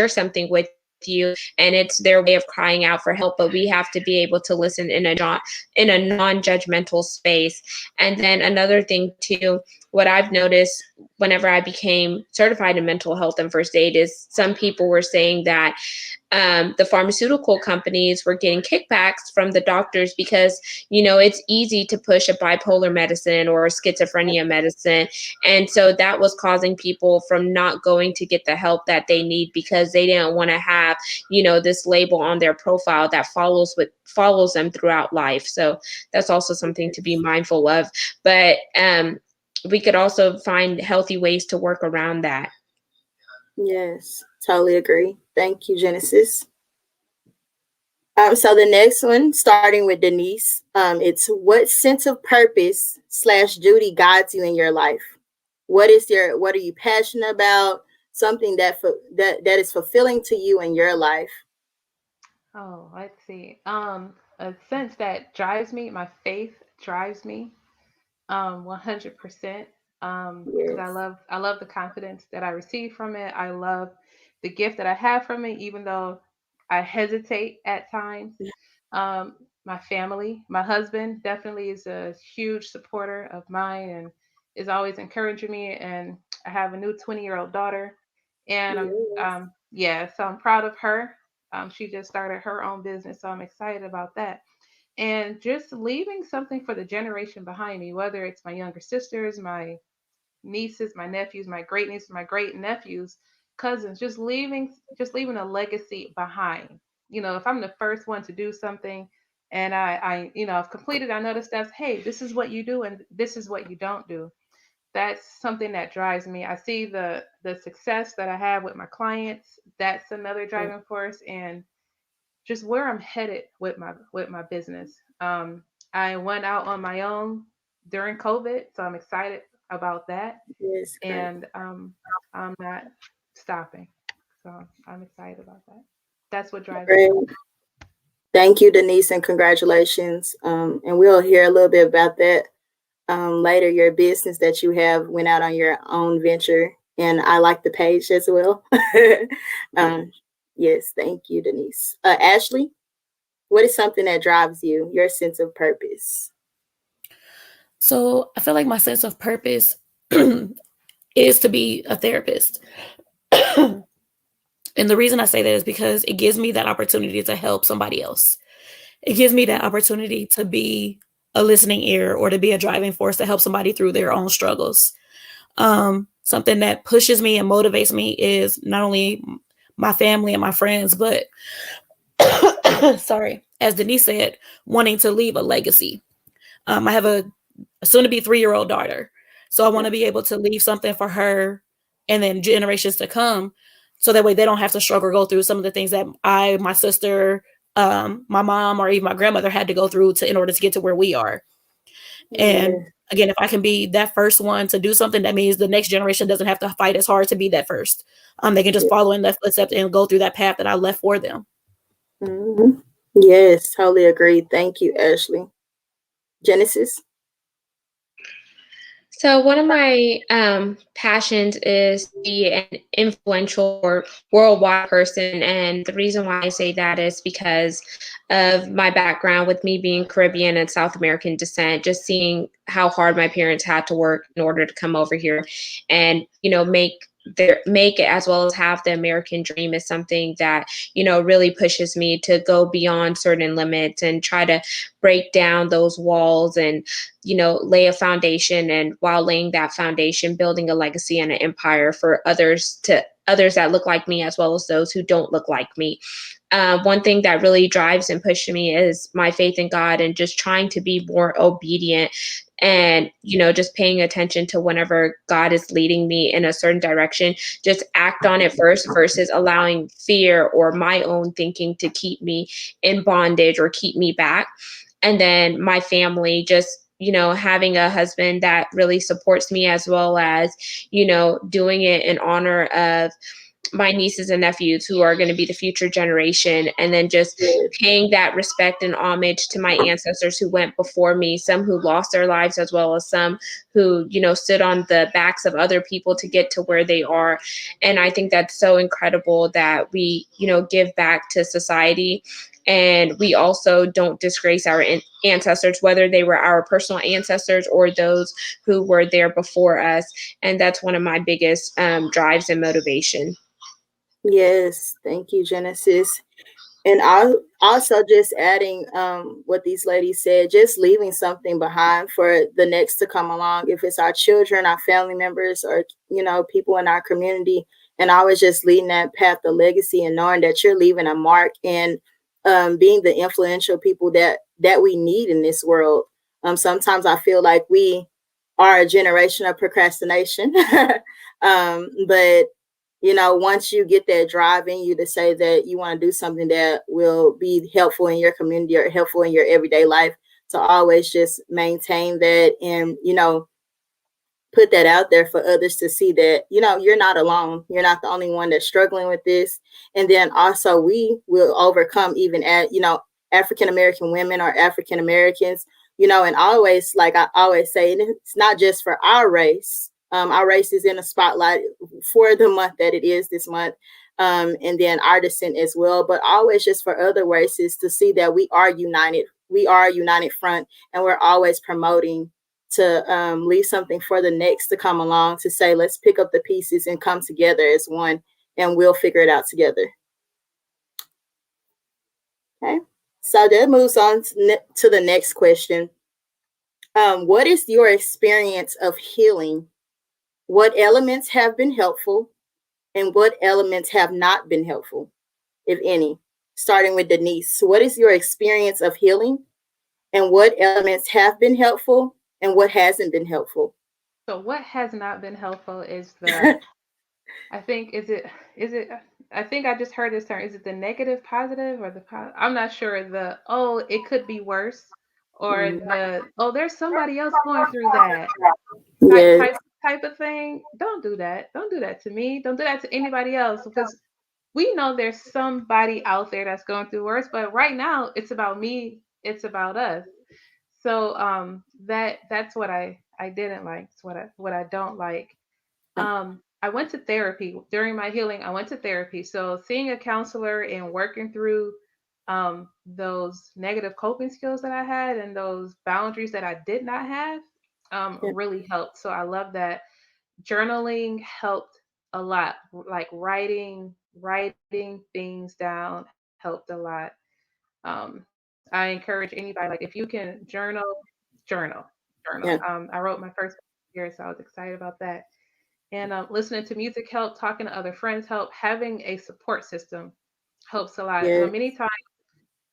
something with you and it's their way of crying out for help, but we have to be able to listen in a non-judgmental space. And then another thing too, what I've noticed whenever I became certified in mental health and first aid is some people were saying that the pharmaceutical companies were getting kickbacks from the doctors because, it's easy to push a bipolar medicine or a schizophrenia medicine. And so that was causing people from not going to get the help that they need because they didn't want to have, this label on their profile that follows them throughout life. So that's also something to be mindful of. But we could also find healthy ways to work around that. Yes. Totally agree. Thank you, Genesis. So the next one, starting with Denise, it's what sense of purpose/duty guides you in your life? What are you passionate about? Something that is fulfilling to you in your life. Oh, let's see. A sense that drives me, my faith drives me, 100%. Because I Yes. love, I love the confidence that I receive from it. I love the gift that I have from it, even though I hesitate at times. Um, my family, my husband definitely is a huge supporter of mine and is always encouraging me. And I have a new 20-year-old daughter, and Yes. yeah, so I'm proud of her. She just started her own business, so I'm excited about that. And just leaving something for the generation behind me, whether it's my younger sisters, my nieces, my nephews, my great nieces, my great nephews, cousins, just leaving a legacy behind. If I'm the first one to do something and I've completed, I know the steps, hey, this is what you do and this is what you don't do. That's something that drives me. I see the success that I have with my clients. That's another driving force, and just where I'm headed with my business. I went out on my own during COVID, so I'm excited about that, Yes, great. and I'm not stopping. So I'm excited about that. That's what drives me. Great. Thank you, Denise, and congratulations. And we'll hear a little bit about that later. Your business that you have went out on your own venture, and I like the page as well. um, yes, thank you, Denise. Ashley, what is something that drives you? Your sense of purpose. So I feel like my sense of purpose is to be a therapist. And the reason I say that is because it gives me that opportunity to help somebody else. It gives me that opportunity to be a listening ear or to be a driving force to help somebody through their own struggles. Something that pushes me and motivates me is not only my family and my friends, but sorry, as Denise said, wanting to leave a legacy. I have a soon to be 3-year-old daughter. So I want to be able to leave something for her and then generations to come. So that way they don't have to struggle or go through some of the things that my sister, my mom, or even my grandmother had to go through in order to get to where we are. And Yes, again, if I can be that first one to do something, that means the next generation doesn't have to fight as hard to be that first. They can just follow in that footsteps and go through that path that I left for them. mm-hmm. Yes, totally agree. Thank you, Ashley. Genesis. So one of my passions is to be an influential or worldwide person, and the reason why I say that is because of my background with me being Caribbean and South American descent. Just seeing how hard my parents had to work in order to come over here, and make it as well as have the American dream is something that really pushes me to go beyond certain limits and try to break down those walls and lay a foundation, and while laying that foundation, building a legacy and an empire for others that look like me as well as those who don't look like me. One thing that really drives and pushes me is my faith in God and just trying to be more obedient, and just paying attention to whenever God is leading me in a certain direction, just act on it first versus allowing fear or my own thinking to keep me in bondage or keep me back. And then my family, just having a husband that really supports me, as well as doing it in honor of my nieces and nephews who are going to be the future generation, and then just Yes, paying that respect and homage to my ancestors who went before me, some who lost their lives as well as some who stood on the backs of other people to get to where they are. And I think that's so incredible that we give back to society, and we also don't disgrace our ancestors, whether they were our personal ancestors or those who were there before us. And that's one of my biggest drives and motivation. yes. Thank you, Genesis. And I also just adding what these ladies said, just leaving something behind for the next to come along. If it's our children, our family members, or people in our community, and always just leading that path of legacy and knowing that you're leaving a mark and being the influential people that we need in this world. Sometimes I feel like we are a generation of procrastination, but once you get that drive in you to say that you want to do something that will be helpful in your community or helpful in your everyday life, to always just maintain that and, put that out there for others to see that, you're not alone. You're not the only one that's struggling with this. And then also we will overcome even at, African American women or African Americans, and always, like I always say, and it's not just for our race. Our race is in a spotlight for the month that it is this month. And then our descent as well, but always just for other races to see that we are united. We are a united front, and we're always promoting leave something for the next to come along to say, let's pick up the pieces and come together as one, and we'll figure it out together. Okay, so that moves on to the next question. What is your experience of healing? What elements have been helpful and what elements have not been helpful, if any? Starting with Denise, what is your experience of healing and what elements have been helpful and what hasn't been helpful? So what has not been helpful is the, I think, is it, I think I just heard this term. Is it the negative positive or the, I'm not sure. The, oh, it could be worse, or the, oh, there's somebody else going through that type, Yes. type, type of thing. Don't do that. Don't do that to me. Don't do that to anybody else, because we know there's somebody out there that's going through worse, but right now it's about me. It's about us. So that's what I didn't like. It's what I don't like. I went to therapy during my healing. I went to therapy. So seeing a counselor and working through those negative coping skills that I had and those boundaries that I did not have really helped. So I love that. Journaling helped a lot. Like writing things down helped a lot. I encourage anybody, like, if you can journal, journal. Yeah. I wrote my first year, so I was excited about that. And listening to music helped, talking to other friends helped, having a support system helps a lot. Yeah. Many times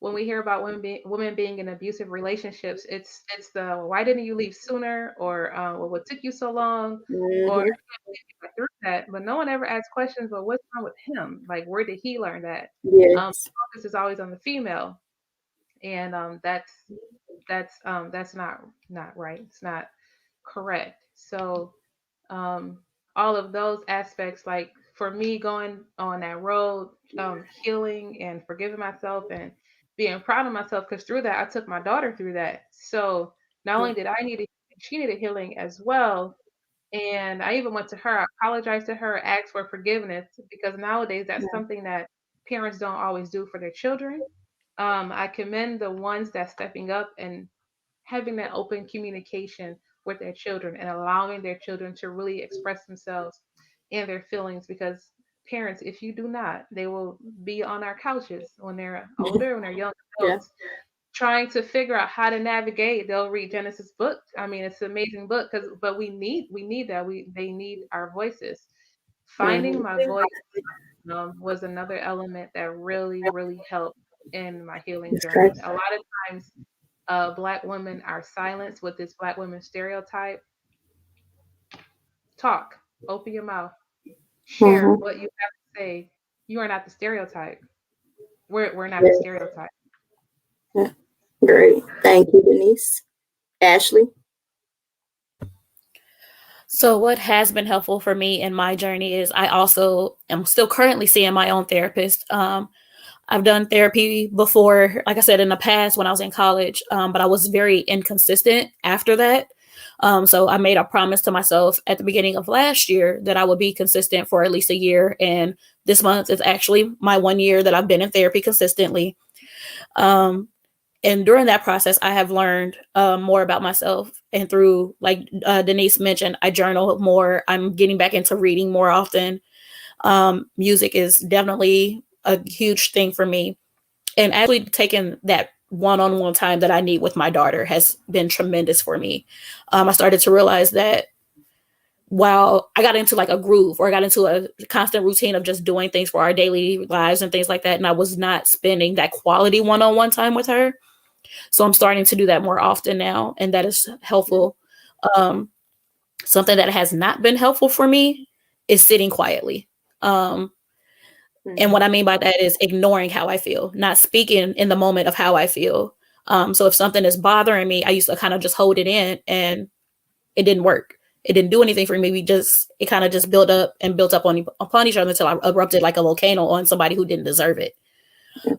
when we hear about women being in abusive relationships, it's the, why didn't you leave sooner, or well, what took you so long, or I Mm-hmm. can't believe you got through that. But no one ever asks questions. But what's wrong with him? Like, where did he learn that? Yes. Focus is always on the female, and that's not right. It's not correct. So um, all of those aspects, like for me, going on that road, healing and forgiving myself and being proud of myself, because through that I took my daughter through that. So not only did I need it, she needed healing as well. And I even went to her, I apologized to her, asked for forgiveness, because nowadays that's something that parents don't always do for their children. I commend the ones that's stepping up and having that open communication with their children and allowing their children to really express themselves and their feelings, because parents, if you do not, they will be on our couches when they're older, when they're young Yeah. adults, trying to figure out how to navigate. They'll read Genesis book. I mean, it's an amazing book, because but we need that. They need our voices. Finding my Mm-hmm. voice was another element that really helped in my healing That's great. journey. A lot of times Black women are silenced with this Black women stereotype. Talk, open your mouth, share Mm-hmm. what you have to say. You are not the stereotype. We're not the Yeah. stereotype. Yeah. Great. Thank you, Denise. Ashley. So, what has been helpful for me in my journey is I also am still currently seeing my own therapist. I've done therapy before, like I said, in the past when I was in college, but I was very inconsistent after that. So I made a promise to myself at the beginning of last year that I would be consistent for at least a year. And this month is actually my 1 year that I've been in therapy consistently. Um, and during that process, I have learned more about myself. And through, like Denise mentioned, I journal more. I'm getting back into reading more often. Music is definitely a huge thing for me. And actually taking that one-on-one time that I need with my daughter has been tremendous for me. I started to realize that while I got into like a groove, or I got into a constant routine of just doing things for our daily lives and things like that, and I was not spending that quality one-on-one time with her. So I'm starting to do that more often now, and that is helpful. Um, Something that has not been helpful for me is sitting quietly. And what I mean by that is ignoring how I feel, not speaking in the moment of how I feel. So if something is bothering me, I used to kind of just hold it in, and it didn't work. It didn't do anything for me. It kind of just built up and built up upon each other until I erupted like a volcano on somebody who didn't deserve it.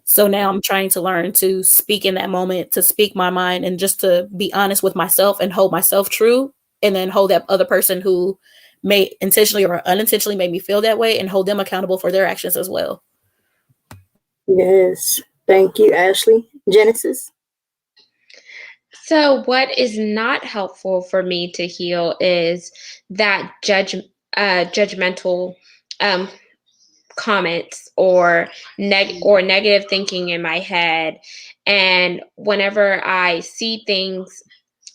So now I'm trying to learn to speak in that moment, to speak my mind, and just to be honest with myself and hold myself true, and then hold that other person who may intentionally or unintentionally make me feel that way, and hold them accountable for their actions as well. Yes. Thank you, Ashley. Genesis. So, what is not helpful for me to heal is that judgmental um, comments or negative thinking in my head. And whenever I see things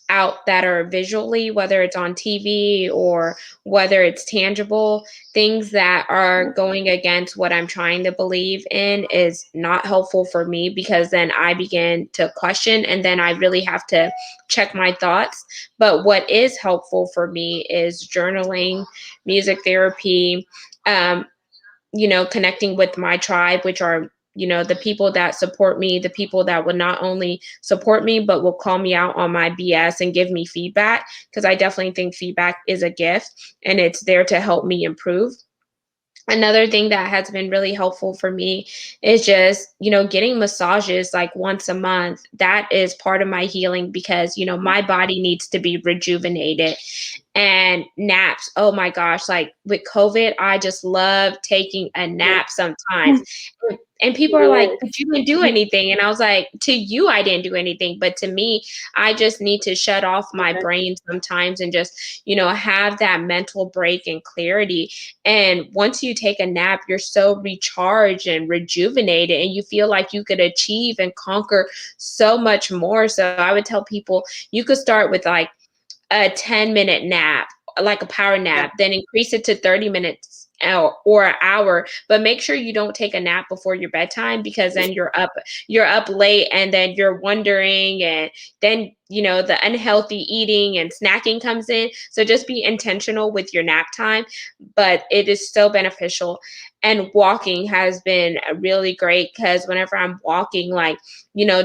out that are visually, whether it's on TV or whether it's tangible, things that are going against what I'm trying to believe in is not helpful for me, because then I begin to question and then I really have to check my thoughts. But what is helpful for me is journaling, music therapy, um, connecting with my tribe, which are, the people that support me, the people that will not only support me, but will call me out on my BS and give me feedback. Because I definitely think feedback is a gift and it's there to help me improve. Another thing that has been really helpful for me is just, getting massages like once a month. That is part of my healing because, my body needs to be rejuvenated. And naps, oh my gosh, like with COVID, I just love taking a nap sometimes. And people are like, but you didn't do anything. And I was like, to you, I didn't do anything. But to me, I just need to shut off my brain sometimes and just, have that mental break and clarity. And once you take a nap, you're so recharged and rejuvenated, and you feel like you could achieve and conquer so much more. So I would tell people you could start with like a 10-minute nap, like a power nap, then increase it to 30 minutes or an hour, but make sure you don't take a nap before your bedtime, because then you're up late and then you're wondering, and then the unhealthy eating and snacking comes in. So just be intentional with your nap time, but it is so beneficial. And walking has been really great, because whenever I'm walking, like,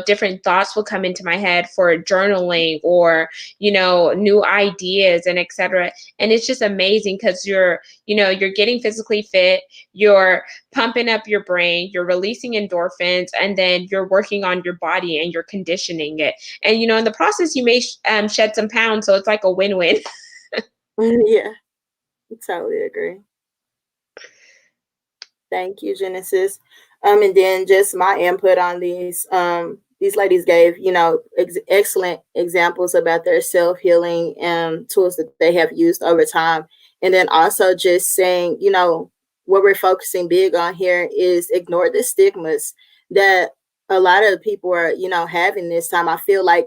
different thoughts will come into my head for journaling or new ideas and etc. And it's just amazing because you're getting physically fit, you're pumping up your brain, you're releasing endorphins, and then you're working on your body and you're conditioning it. And in the process, you may shed some pounds, so it's like a win-win. Yeah, totally agree. Thank you, Genesis. And then just my input on these. These ladies gave, excellent examples about their self-healing tools that they have used over time. And then also just saying, what we're focusing big on here is ignore the stigmas that a lot of people are, having this time. I feel like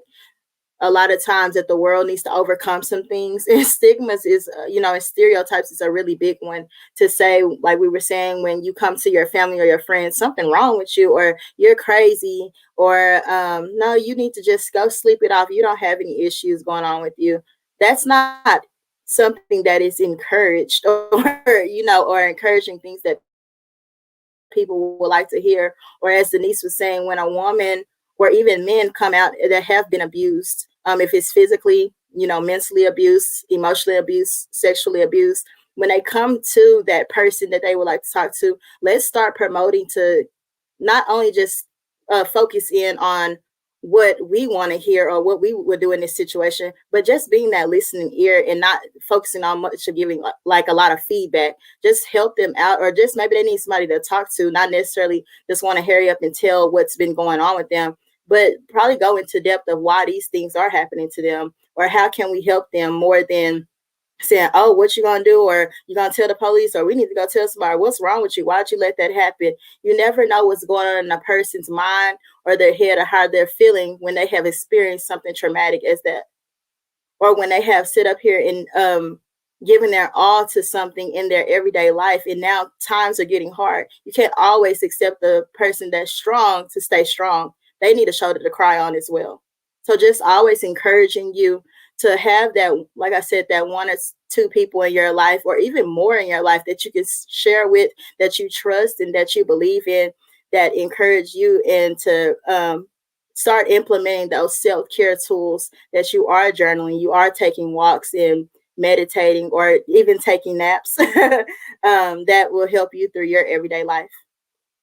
a lot of times that the world needs to overcome some things, and stigmas is and stereotypes is a really big one to say, like we were saying, when you come to your family or your friends, something wrong with you, or you're crazy, or no, you need to just go sleep it off, you don't have any issues going on with you. That's not something that is encouraged, or encouraging things that people would like to hear. Or as Denise was saying, when a woman or even men come out that have been abused, if it's physically, mentally abused, emotionally abused, sexually abused, when they come to that person that they would like to talk to, let's start promoting to not only just focus in on what we want to hear or what we would do in this situation, but just being that listening ear and not focusing on much of giving like a lot of feedback. Just help them out, or just maybe they need somebody to talk to, not necessarily just want to hurry up and tell what's been going on with them, but probably go into depth of why these things are happening to them, or how can we help them, more than saying, oh, what you gonna do, or you gonna tell the police, or we need to go tell somebody what's wrong with you, why'd you let that happen. You never know what's going on in a person's mind or their head, or how they're feeling when they have experienced something traumatic as that, or when they have sit up here and given their all to something in their everyday life, and now times are getting hard. You can't always accept the person that's strong to stay strong. They need a shoulder to cry on as well. So just always encouraging you to have that, like I said, that one or two people in your life, or even more in your life, that you can share with, that you trust and that you believe in, that encourage you, and to start implementing those self-care tools, that you are journaling, you are taking walks and meditating, or even taking naps, that will help you through your everyday life.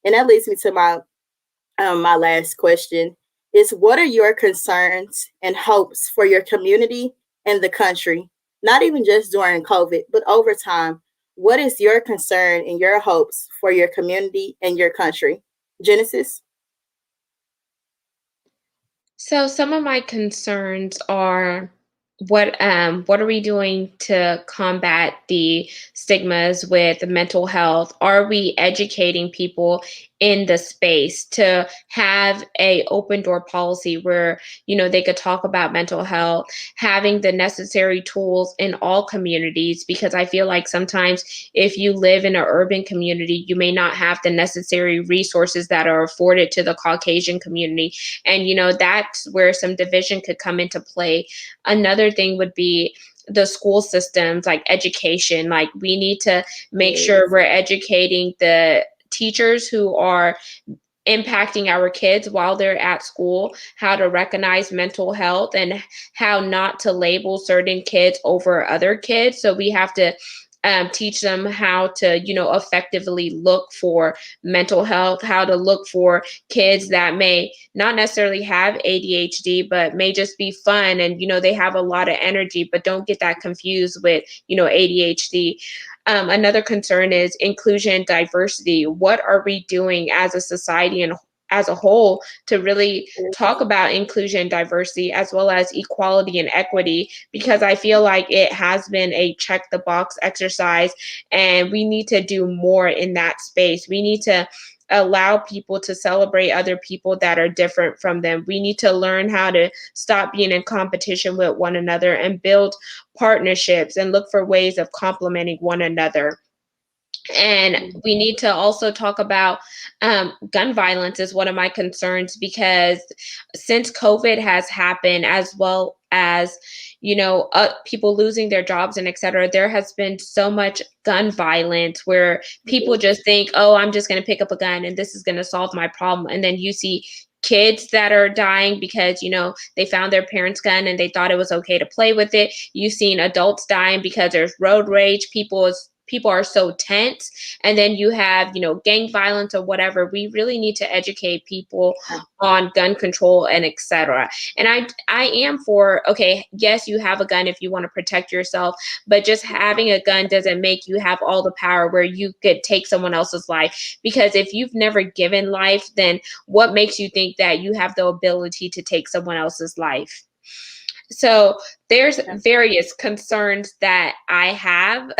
And that leads me to my last question is, what are your concerns and hopes for your community and the country? Not even just during COVID, but over time. What is your concern and your hopes for your community and your country? Genesis? So some of my concerns are what are we doing to combat the stigmas with mental health? Are we educating people in the space to have a open door policy where they could talk about mental health, having the necessary tools in all communities? Because I feel like sometimes if you live in an urban community, you may not have the necessary resources that are afforded to the Caucasian community, and that's where some division could come into play. Another thing would be the school systems, like education. Like, we need to make sure Yes. we're educating the teachers who are impacting our kids while they're at school, how to recognize mental health and how not to label certain kids over other kids. So we have to teach them how to, effectively look for mental health, how to look for kids that may not necessarily have ADHD, but may just be fun and, they have a lot of energy, but don't get that confused with, ADHD. Another concern is inclusion, diversity. What are we doing as a society and as a whole to really talk about inclusion, diversity, as well as equality and equity? Because I feel like it has been a check the box exercise, and we need to do more in that space. We need to allow people to celebrate other people that are different from them. We need to learn how to stop being in competition with one another and build partnerships and look for ways of complementing one another. And we need to also talk about gun violence is one of my concerns, because since COVID has happened, as well as people losing their jobs and etc., there has been so much gun violence where people just think, oh, I'm just going to pick up a gun and this is going to solve my problem. And then you see kids that are dying because they found their parents' gun and they thought it was okay to play with it. You've seen adults dying because there's road rage. People are so tense, and then you have gang violence or whatever. We really need to educate people on gun control and etc. And I am for, okay, yes, you have a gun if you want to protect yourself, but just having a gun doesn't make you have all the power where you could take someone else's life. Because if you've never given life, then what makes you think that you have the ability to take someone else's life? So there's various concerns that I have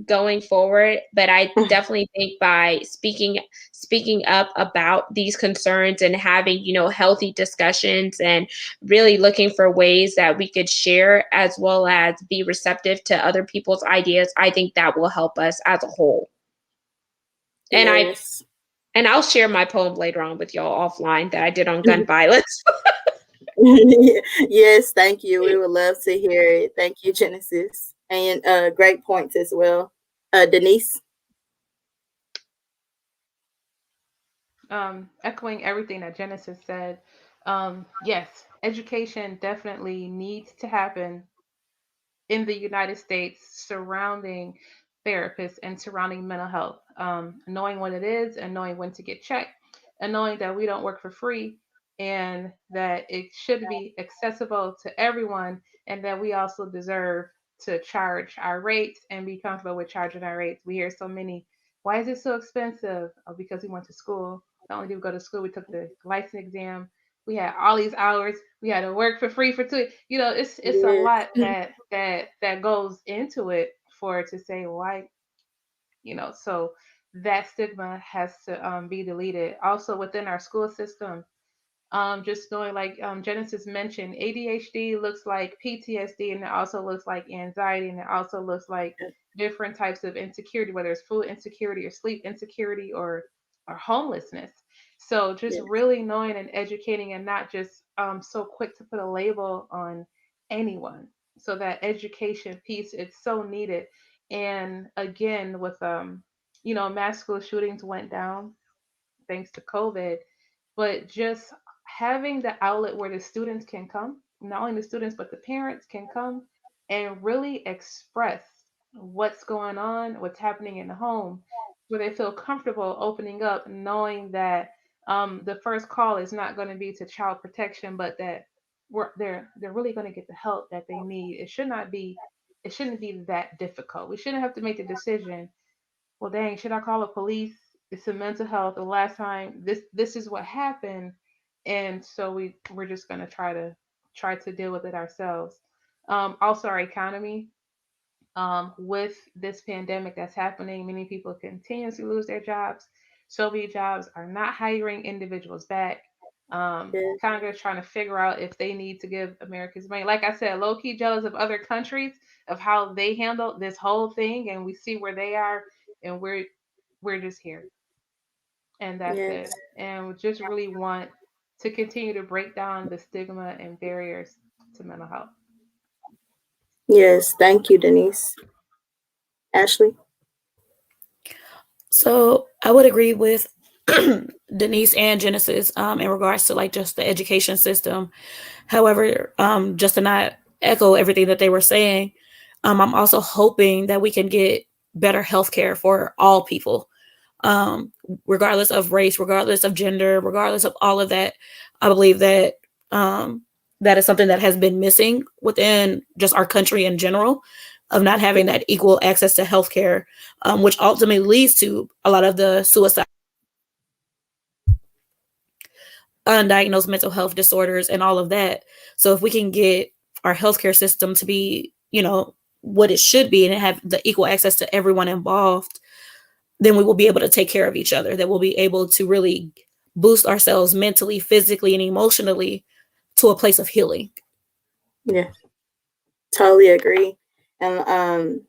going forward, but I definitely think by speaking up about these concerns and having healthy discussions and really looking for ways that we could share as well as be receptive to other people's ideas, I think that will help us as a whole. And Yes. I'll share my poem later on with y'all offline that I did on gun violence. Yes, thank you. We would love to hear it. Thank you, Genesis. And great points as well. Denise? Echoing everything that Genesis said, yes, education definitely needs to happen in the United States surrounding therapists and surrounding mental health, knowing what it is and knowing when to get checked, and knowing that we don't work for free and that it should be accessible to everyone, and that we also deserve to charge our rates and be comfortable with charging our rates. We hear so many, why is it so expensive? Oh, because we went to school. Not only did we go to school, we took the license exam. We had all these hours. We had to work for free for 2. It's a Yes. lot that goes into it for it to say why. So that stigma has to be deleted. Also within our school system, just knowing, like Genesis mentioned, ADHD looks like PTSD, and it also looks like anxiety, and it also looks like different types of insecurity, whether it's food insecurity or sleep insecurity or homelessness. So just Yes. really knowing and educating, and not just so quick to put a label on anyone. So that education piece, it's so needed. And again, with mass school shootings went down thanks to COVID, but just having the outlet where the students can come, not only the students, but the parents can come and really express what's going on, what's happening in the home, where they feel comfortable opening up, knowing that the first call is not going to be to child protection, but that they're really going to get the help that they need. It shouldn't be that difficult. We shouldn't have to make the decision, well, dang, should I call the police? It's a mental health. The last time this is what happened. and so we're just going to try to deal with it ourselves. Also, our economy, with this pandemic that's happening, many people continuously lose their jobs. So many jobs are not hiring individuals back. Yes. Congress trying to figure out if they need to give Americans money. Like I said, low key jealous of other countries of how they handle this whole thing, and we see where they are, and we're just here, and that's Yes. it. And we just really want to continue to break down the stigma and barriers to mental health. Yes. Thank you, Denise. Ashley. So I would agree with Denise and Genesis in regards to like just the education system. However, just to not echo everything that they were saying, I'm also hoping that we can get better healthcare for all people, um, regardless of race, regardless of gender, regardless of all of that. I believe that that is something that has been missing within just our country in general, of not having that equal access to healthcare, which ultimately leads to a lot of the suicide, undiagnosed mental health disorders, and all of that. So if we can get our healthcare system to be, what it should be, and have the equal access to everyone involved, then we will be able to take care of each other. That we'll be able to really boost ourselves mentally, physically, and emotionally to a place of healing. Yeah. Totally agree. And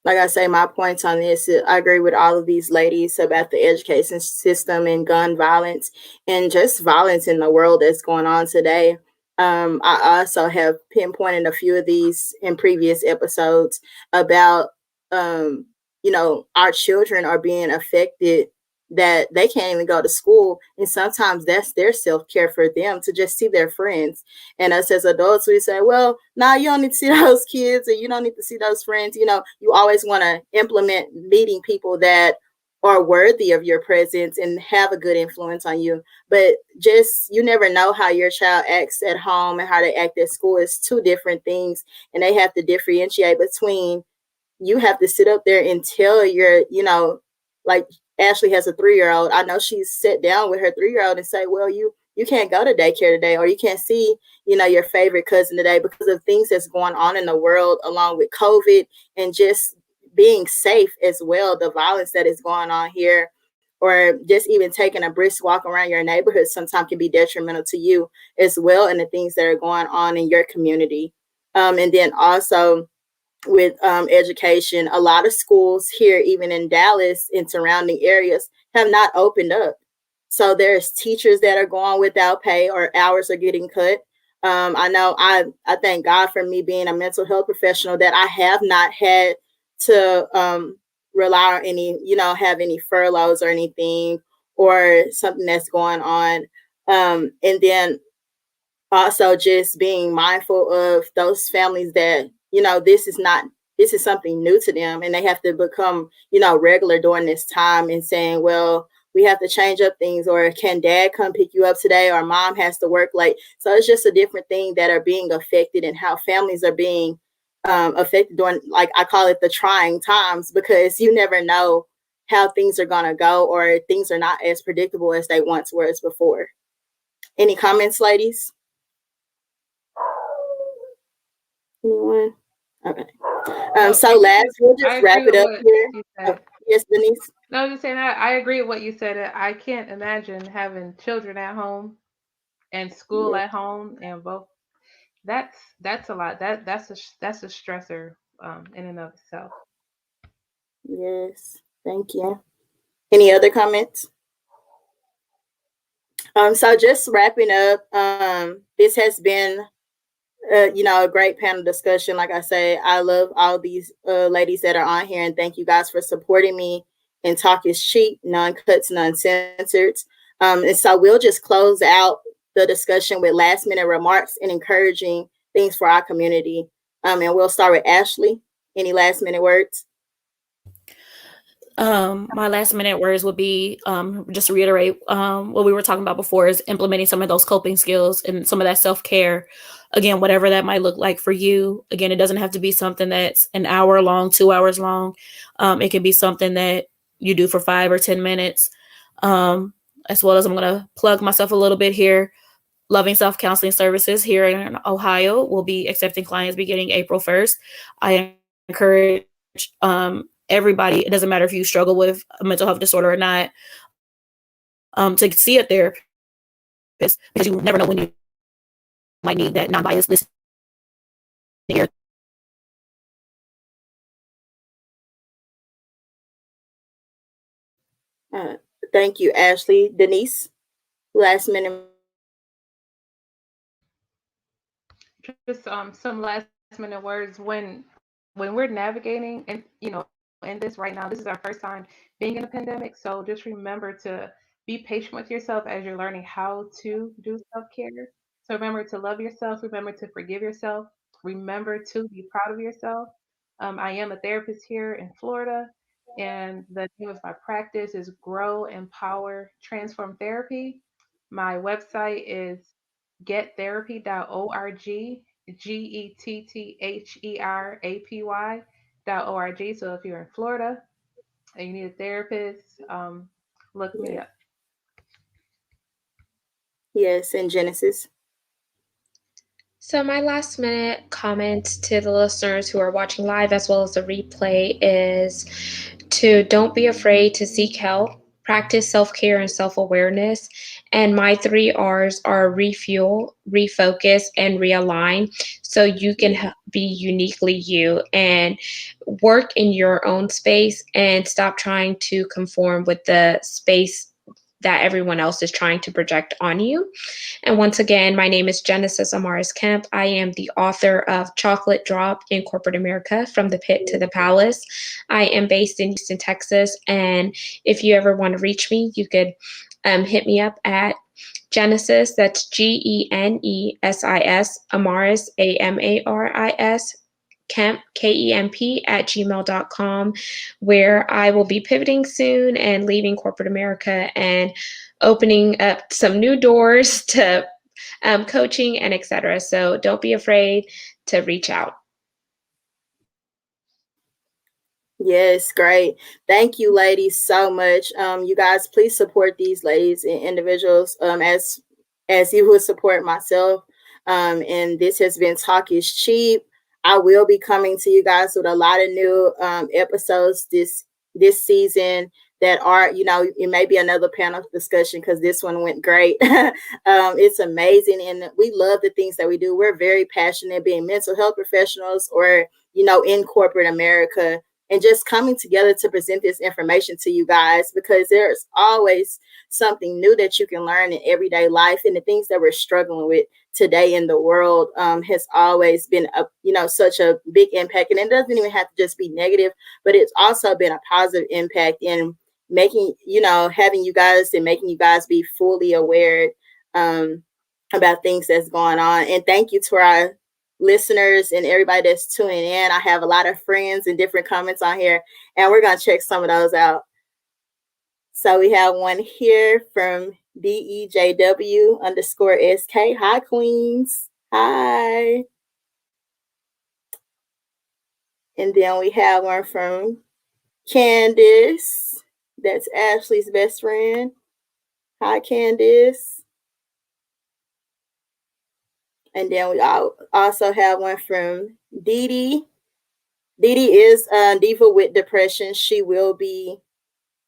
like I say, my points on this, I agree with all of these ladies about the education system and gun violence and just violence in the world that's going on today. I also have pinpointed a few of these in previous episodes about, our children are being affected, that they can't even go to school. And sometimes that's their self care for them, to just see their friends. And us as adults, we say, well, nah, you don't need to see those kids, and you don't need to see those friends. You always want to implement meeting people that are worthy of your presence and have a good influence on you. But just, you never know how your child acts at home and how they act at school. It's two different things. And they have to differentiate between, you have to sit up there and tell your, like Ashley has a 3-year-old. I know she's sat down with her 3-year-old and say, well, you can't go to daycare today, or you can't see, your favorite cousin today because of things that's going on in the world, along with COVID and just being safe as well, the violence that is going on here, or just even taking a brisk walk around your neighborhood sometimes can be detrimental to you as well, and the things that are going on in your community. And then also, with education, a lot of schools here, even in Dallas and surrounding areas, have not opened up. So there's teachers that are going without pay, or hours are getting cut. I know, I thank God for me being a mental health professional, that I have not had to rely on any, have any furloughs or anything, or something that's going on. And then also just being mindful of those families that, this is something new to them, and they have to become, regular during this time, and saying, well, we have to change up things, or can dad come pick you up today, or mom has to work late. So it's just a different thing that are being affected, and how families are being affected during, like I call it, the trying times, because you never know how things are going to go, or things are not as predictable as they once were as before. Any comments, ladies? Anyone? Okay. No, So last, we'll I just wrap agree it with up what here. you Oh, said. yes, Denise. No, I was just saying, I agree with what you said. I can't imagine having children at home and school Yes, at home, and both. That's a lot. That's a stressor, in and of itself. yes. Thank you. Any other comments? So just wrapping up, this has been, a great panel discussion. Like I say, I love all these ladies that are on here, and thank you guys for supporting me. And Talk is Cheap, none cuts, none censored. And so we'll just close out the discussion with last minute remarks and encouraging things for our community. And we'll start with Ashley. Any last minute words? My last minute words would be just to reiterate what we were talking about before, is implementing some of those coping skills and some of that self-care. Again, whatever that might look like for you. Again, it doesn't have to be something that's an hour long, 2 hours long. It can be something that you do for 5 or 10 minutes. as well as I'm going to plug myself a little bit here. Loving Self Counseling Services here in Ohio will be accepting clients beginning April 1st. I encourage everybody, it doesn't matter if you struggle with a mental health disorder or not, to see a therapist, because you never know when you might need that non-biased listening ear. Uh, thank you, Ashley. Denise, last minute. Just some last minute words when we're navigating and in this right now, this is our first time being in a pandemic, so just remember to be patient with yourself as you're learning how to do self-care. So remember to love yourself, remember to forgive yourself, remember to be proud of yourself. I am a therapist here in Florida, and the name of my practice is Grow, Empower, Transform Therapy. My website is gettherapy.org, gettherapy.org. So if you're in Florida and you need a therapist, look me Yeah. up. Yes, in Genesis. So, my last minute comment to the listeners who are watching live as well as the replay is to don't be afraid to seek help, practice self care and self awareness. And my three R's are refuel, refocus, and realign so you can be uniquely you and work in your own space and stop trying to conform with the space that everyone else is trying to project on you. And once again, my name is Genesis Amaris Kemp. I am the author of Chocolate Drop in Corporate America, From the Pit to the Palace. I am based in Houston, Texas. And if you ever want to reach me, you could hit me up at Genesis, that's Genesis, Amaris, Amaris, Kemp, Kemp, at gmail.com, where I will be pivoting soon and leaving corporate America and opening up some new doors to coaching and etc. So don't be afraid to reach out. Yes, great. Thank you, ladies, so much. You guys, please support these ladies and individuals as you would support myself. And this has been Talk is Cheap. I will be coming to you guys with a lot of new episodes this season that are, it may be another panel discussion because this one went great. It's amazing, and we love the things that we do. We're very passionate being mental health professionals or in corporate America, and just coming together to present this information to you guys, because there's always something new that you can learn in everyday life, and the things that we're struggling with today in the world has always been such a big impact. And it doesn't even have to just be negative, but it's also been a positive impact in making having you guys and making you guys be fully aware about things that's going on. And thank you to our listeners and everybody that's tuning in. I have a lot of friends and different comments on here, and we're going to check some of those out. So we have one here from DEJW_SK. Hi, Queens. Hi. And then we have one from Candace. That's Ashley's best friend. Hi, Candace. And then we also have one from Dee Dee. Dee Dee is Diva with Depression. She will be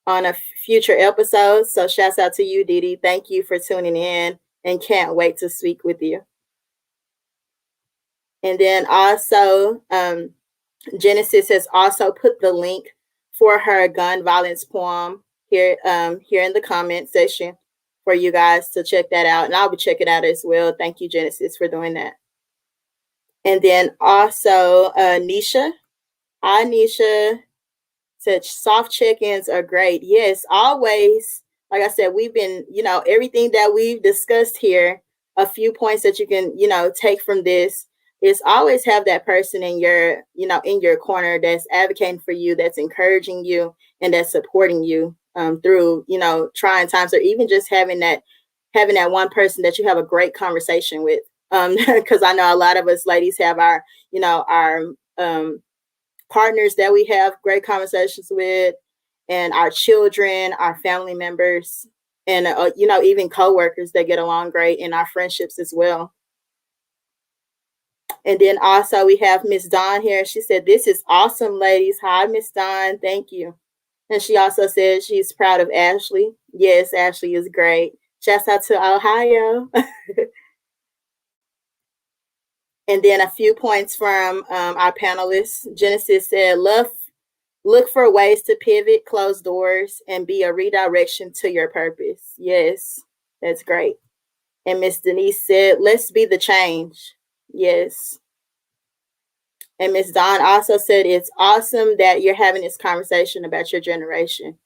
on a future episode. So shouts out to you, Dee Dee. Thank you for tuning in, and can't wait to speak with you. And then also, Genesis has also put the link for her gun violence poem here in the comment section for you guys to check that out. And I'll be checking it out as well. Thank you, Genesis, for doing that. And then also Nisha. Hi, Nisha. Such soft check-ins are great. Yes, always. Like I said, we've been, everything that we've discussed here, a few points that you can, take from this is always have that person in your, in your corner that's advocating for you, that's encouraging you, and that's supporting you through, trying times, or even just having that one person that you have a great conversation with. Because I know a lot of us ladies have our, our partners that we have great conversations with, and our children, our family members. and even coworkers that get along great in our friendships as well. And then also we have Miss Dawn here. She said, "This is awesome, ladies." Hi, Miss Dawn. Thank you. And she also said she's proud of Ashley. Yes, Ashley is great. Shouts out to Ohio. And then a few points from our panelists. Genesis said, look for ways to pivot, close doors, and be a redirection to your purpose. Yes, that's great. And Miss Denise said, let's be the change. Yes. And Miss Dawn also said, it's awesome that you're having this conversation about your generation.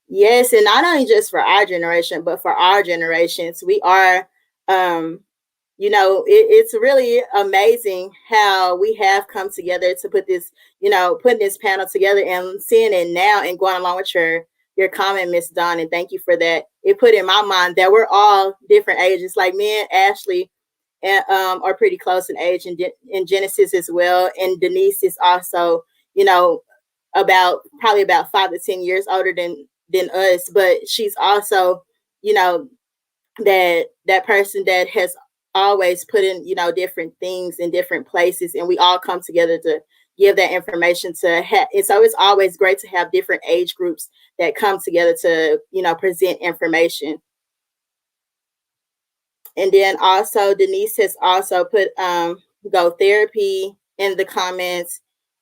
Yes, and not only just for our generation, but for our generations. We are, it's really amazing how we have come together to put this, putting this panel together and seeing it now and going along with your comment, Miss Dawn, and thank you for that. It put in my mind that we're all different ages. Like me and Ashley are pretty close in age, and in Genesis as well. And Denise is also, probably about 5 to 10 years older than us, but she's also, that person that has always put in, different things in different places, and we all come together to give that information to and so it's always great to have different age groups that come together to, present information. And then also Denise has also put go therapy in the comments,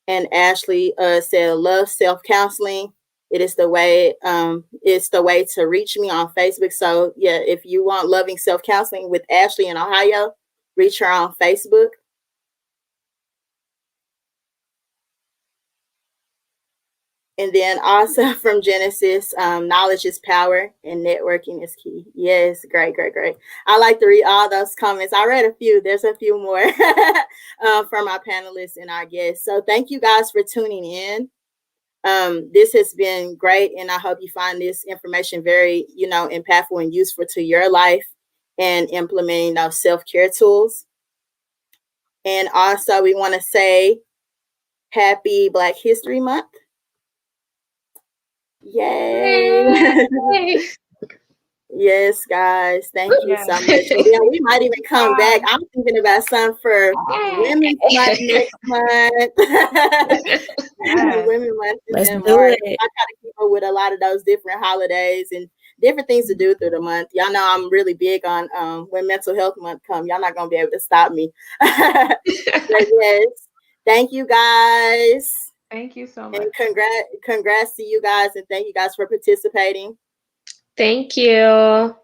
and Ashley said love self-counseling. It's the way to reach me on Facebook. So yeah, if you want loving self-counseling with Ashley in Ohio, reach her on Facebook. And then also from Genesis, knowledge is power and networking is key. Yes, great. I like to read all those comments. I read a few. There's a few more from our panelists and our guests. So thank you guys for tuning in. This has been great, and I hope you find this information very, impactful and useful to your life and implementing those self-care tools. And also, we want to say happy Black History Month. Yay. Yes, guys. Thank you so much. And then we might even come back. I'm thinking about some for Women's Month next month. Women's Month is in March. I try to keep up with a lot of those different holidays and different things to do through the month. Y'all know I'm really big on when Mental Health Month comes. Y'all not going to be able to stop me. But yes, thank you guys. Thank you so much. And congrats to you guys, and thank you guys for participating. Thank you. Absolutely.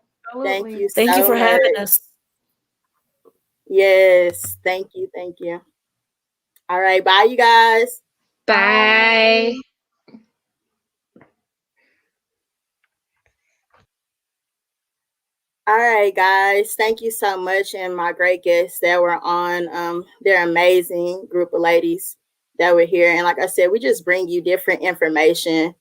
Thank you. Thank you for having us. Yes, thank you. All right, bye, you guys. Bye. All right, guys. Thank you so much, and my great guests that were on. They're amazing group of ladies that were here, and like I said, we just bring you different information,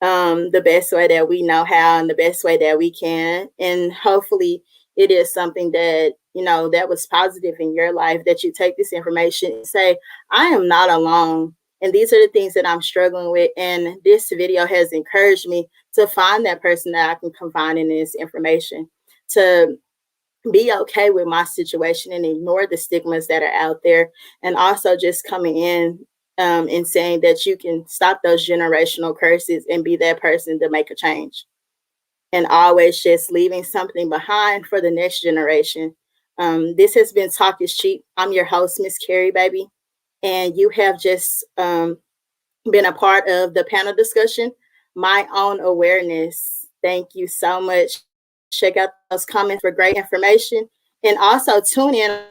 the best way that we know how, and the best way that we can, and hopefully, it is something that that was positive in your life. That you take this information and say, "I am not alone." And these are the things that I'm struggling with. And this video has encouraged me to find that person that I can confide in this information, to be okay with my situation and ignore the stigmas that are out there. And also just coming in and saying that you can stop those generational curses and be that person to make a change. And always just leaving something behind for the next generation. This has been Talk is Cheap. I'm your host, Miss Carrie, baby. And you have just been a part of the panel discussion, My Own Awareness. Thank you so much. Check out those comments for great information. And also tune in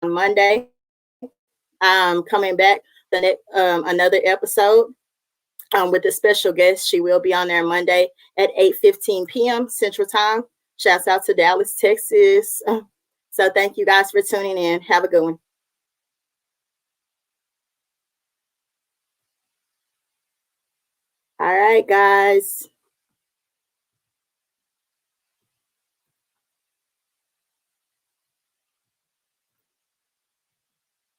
on Monday. I'm coming back the another episode with a special guest. She will be on there Monday at 8:15 p.m. Central Time. Shouts out to Dallas, Texas. So thank you guys for tuning in. Have a good one. All right, guys.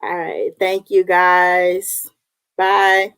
All right. Thank you, guys. Bye.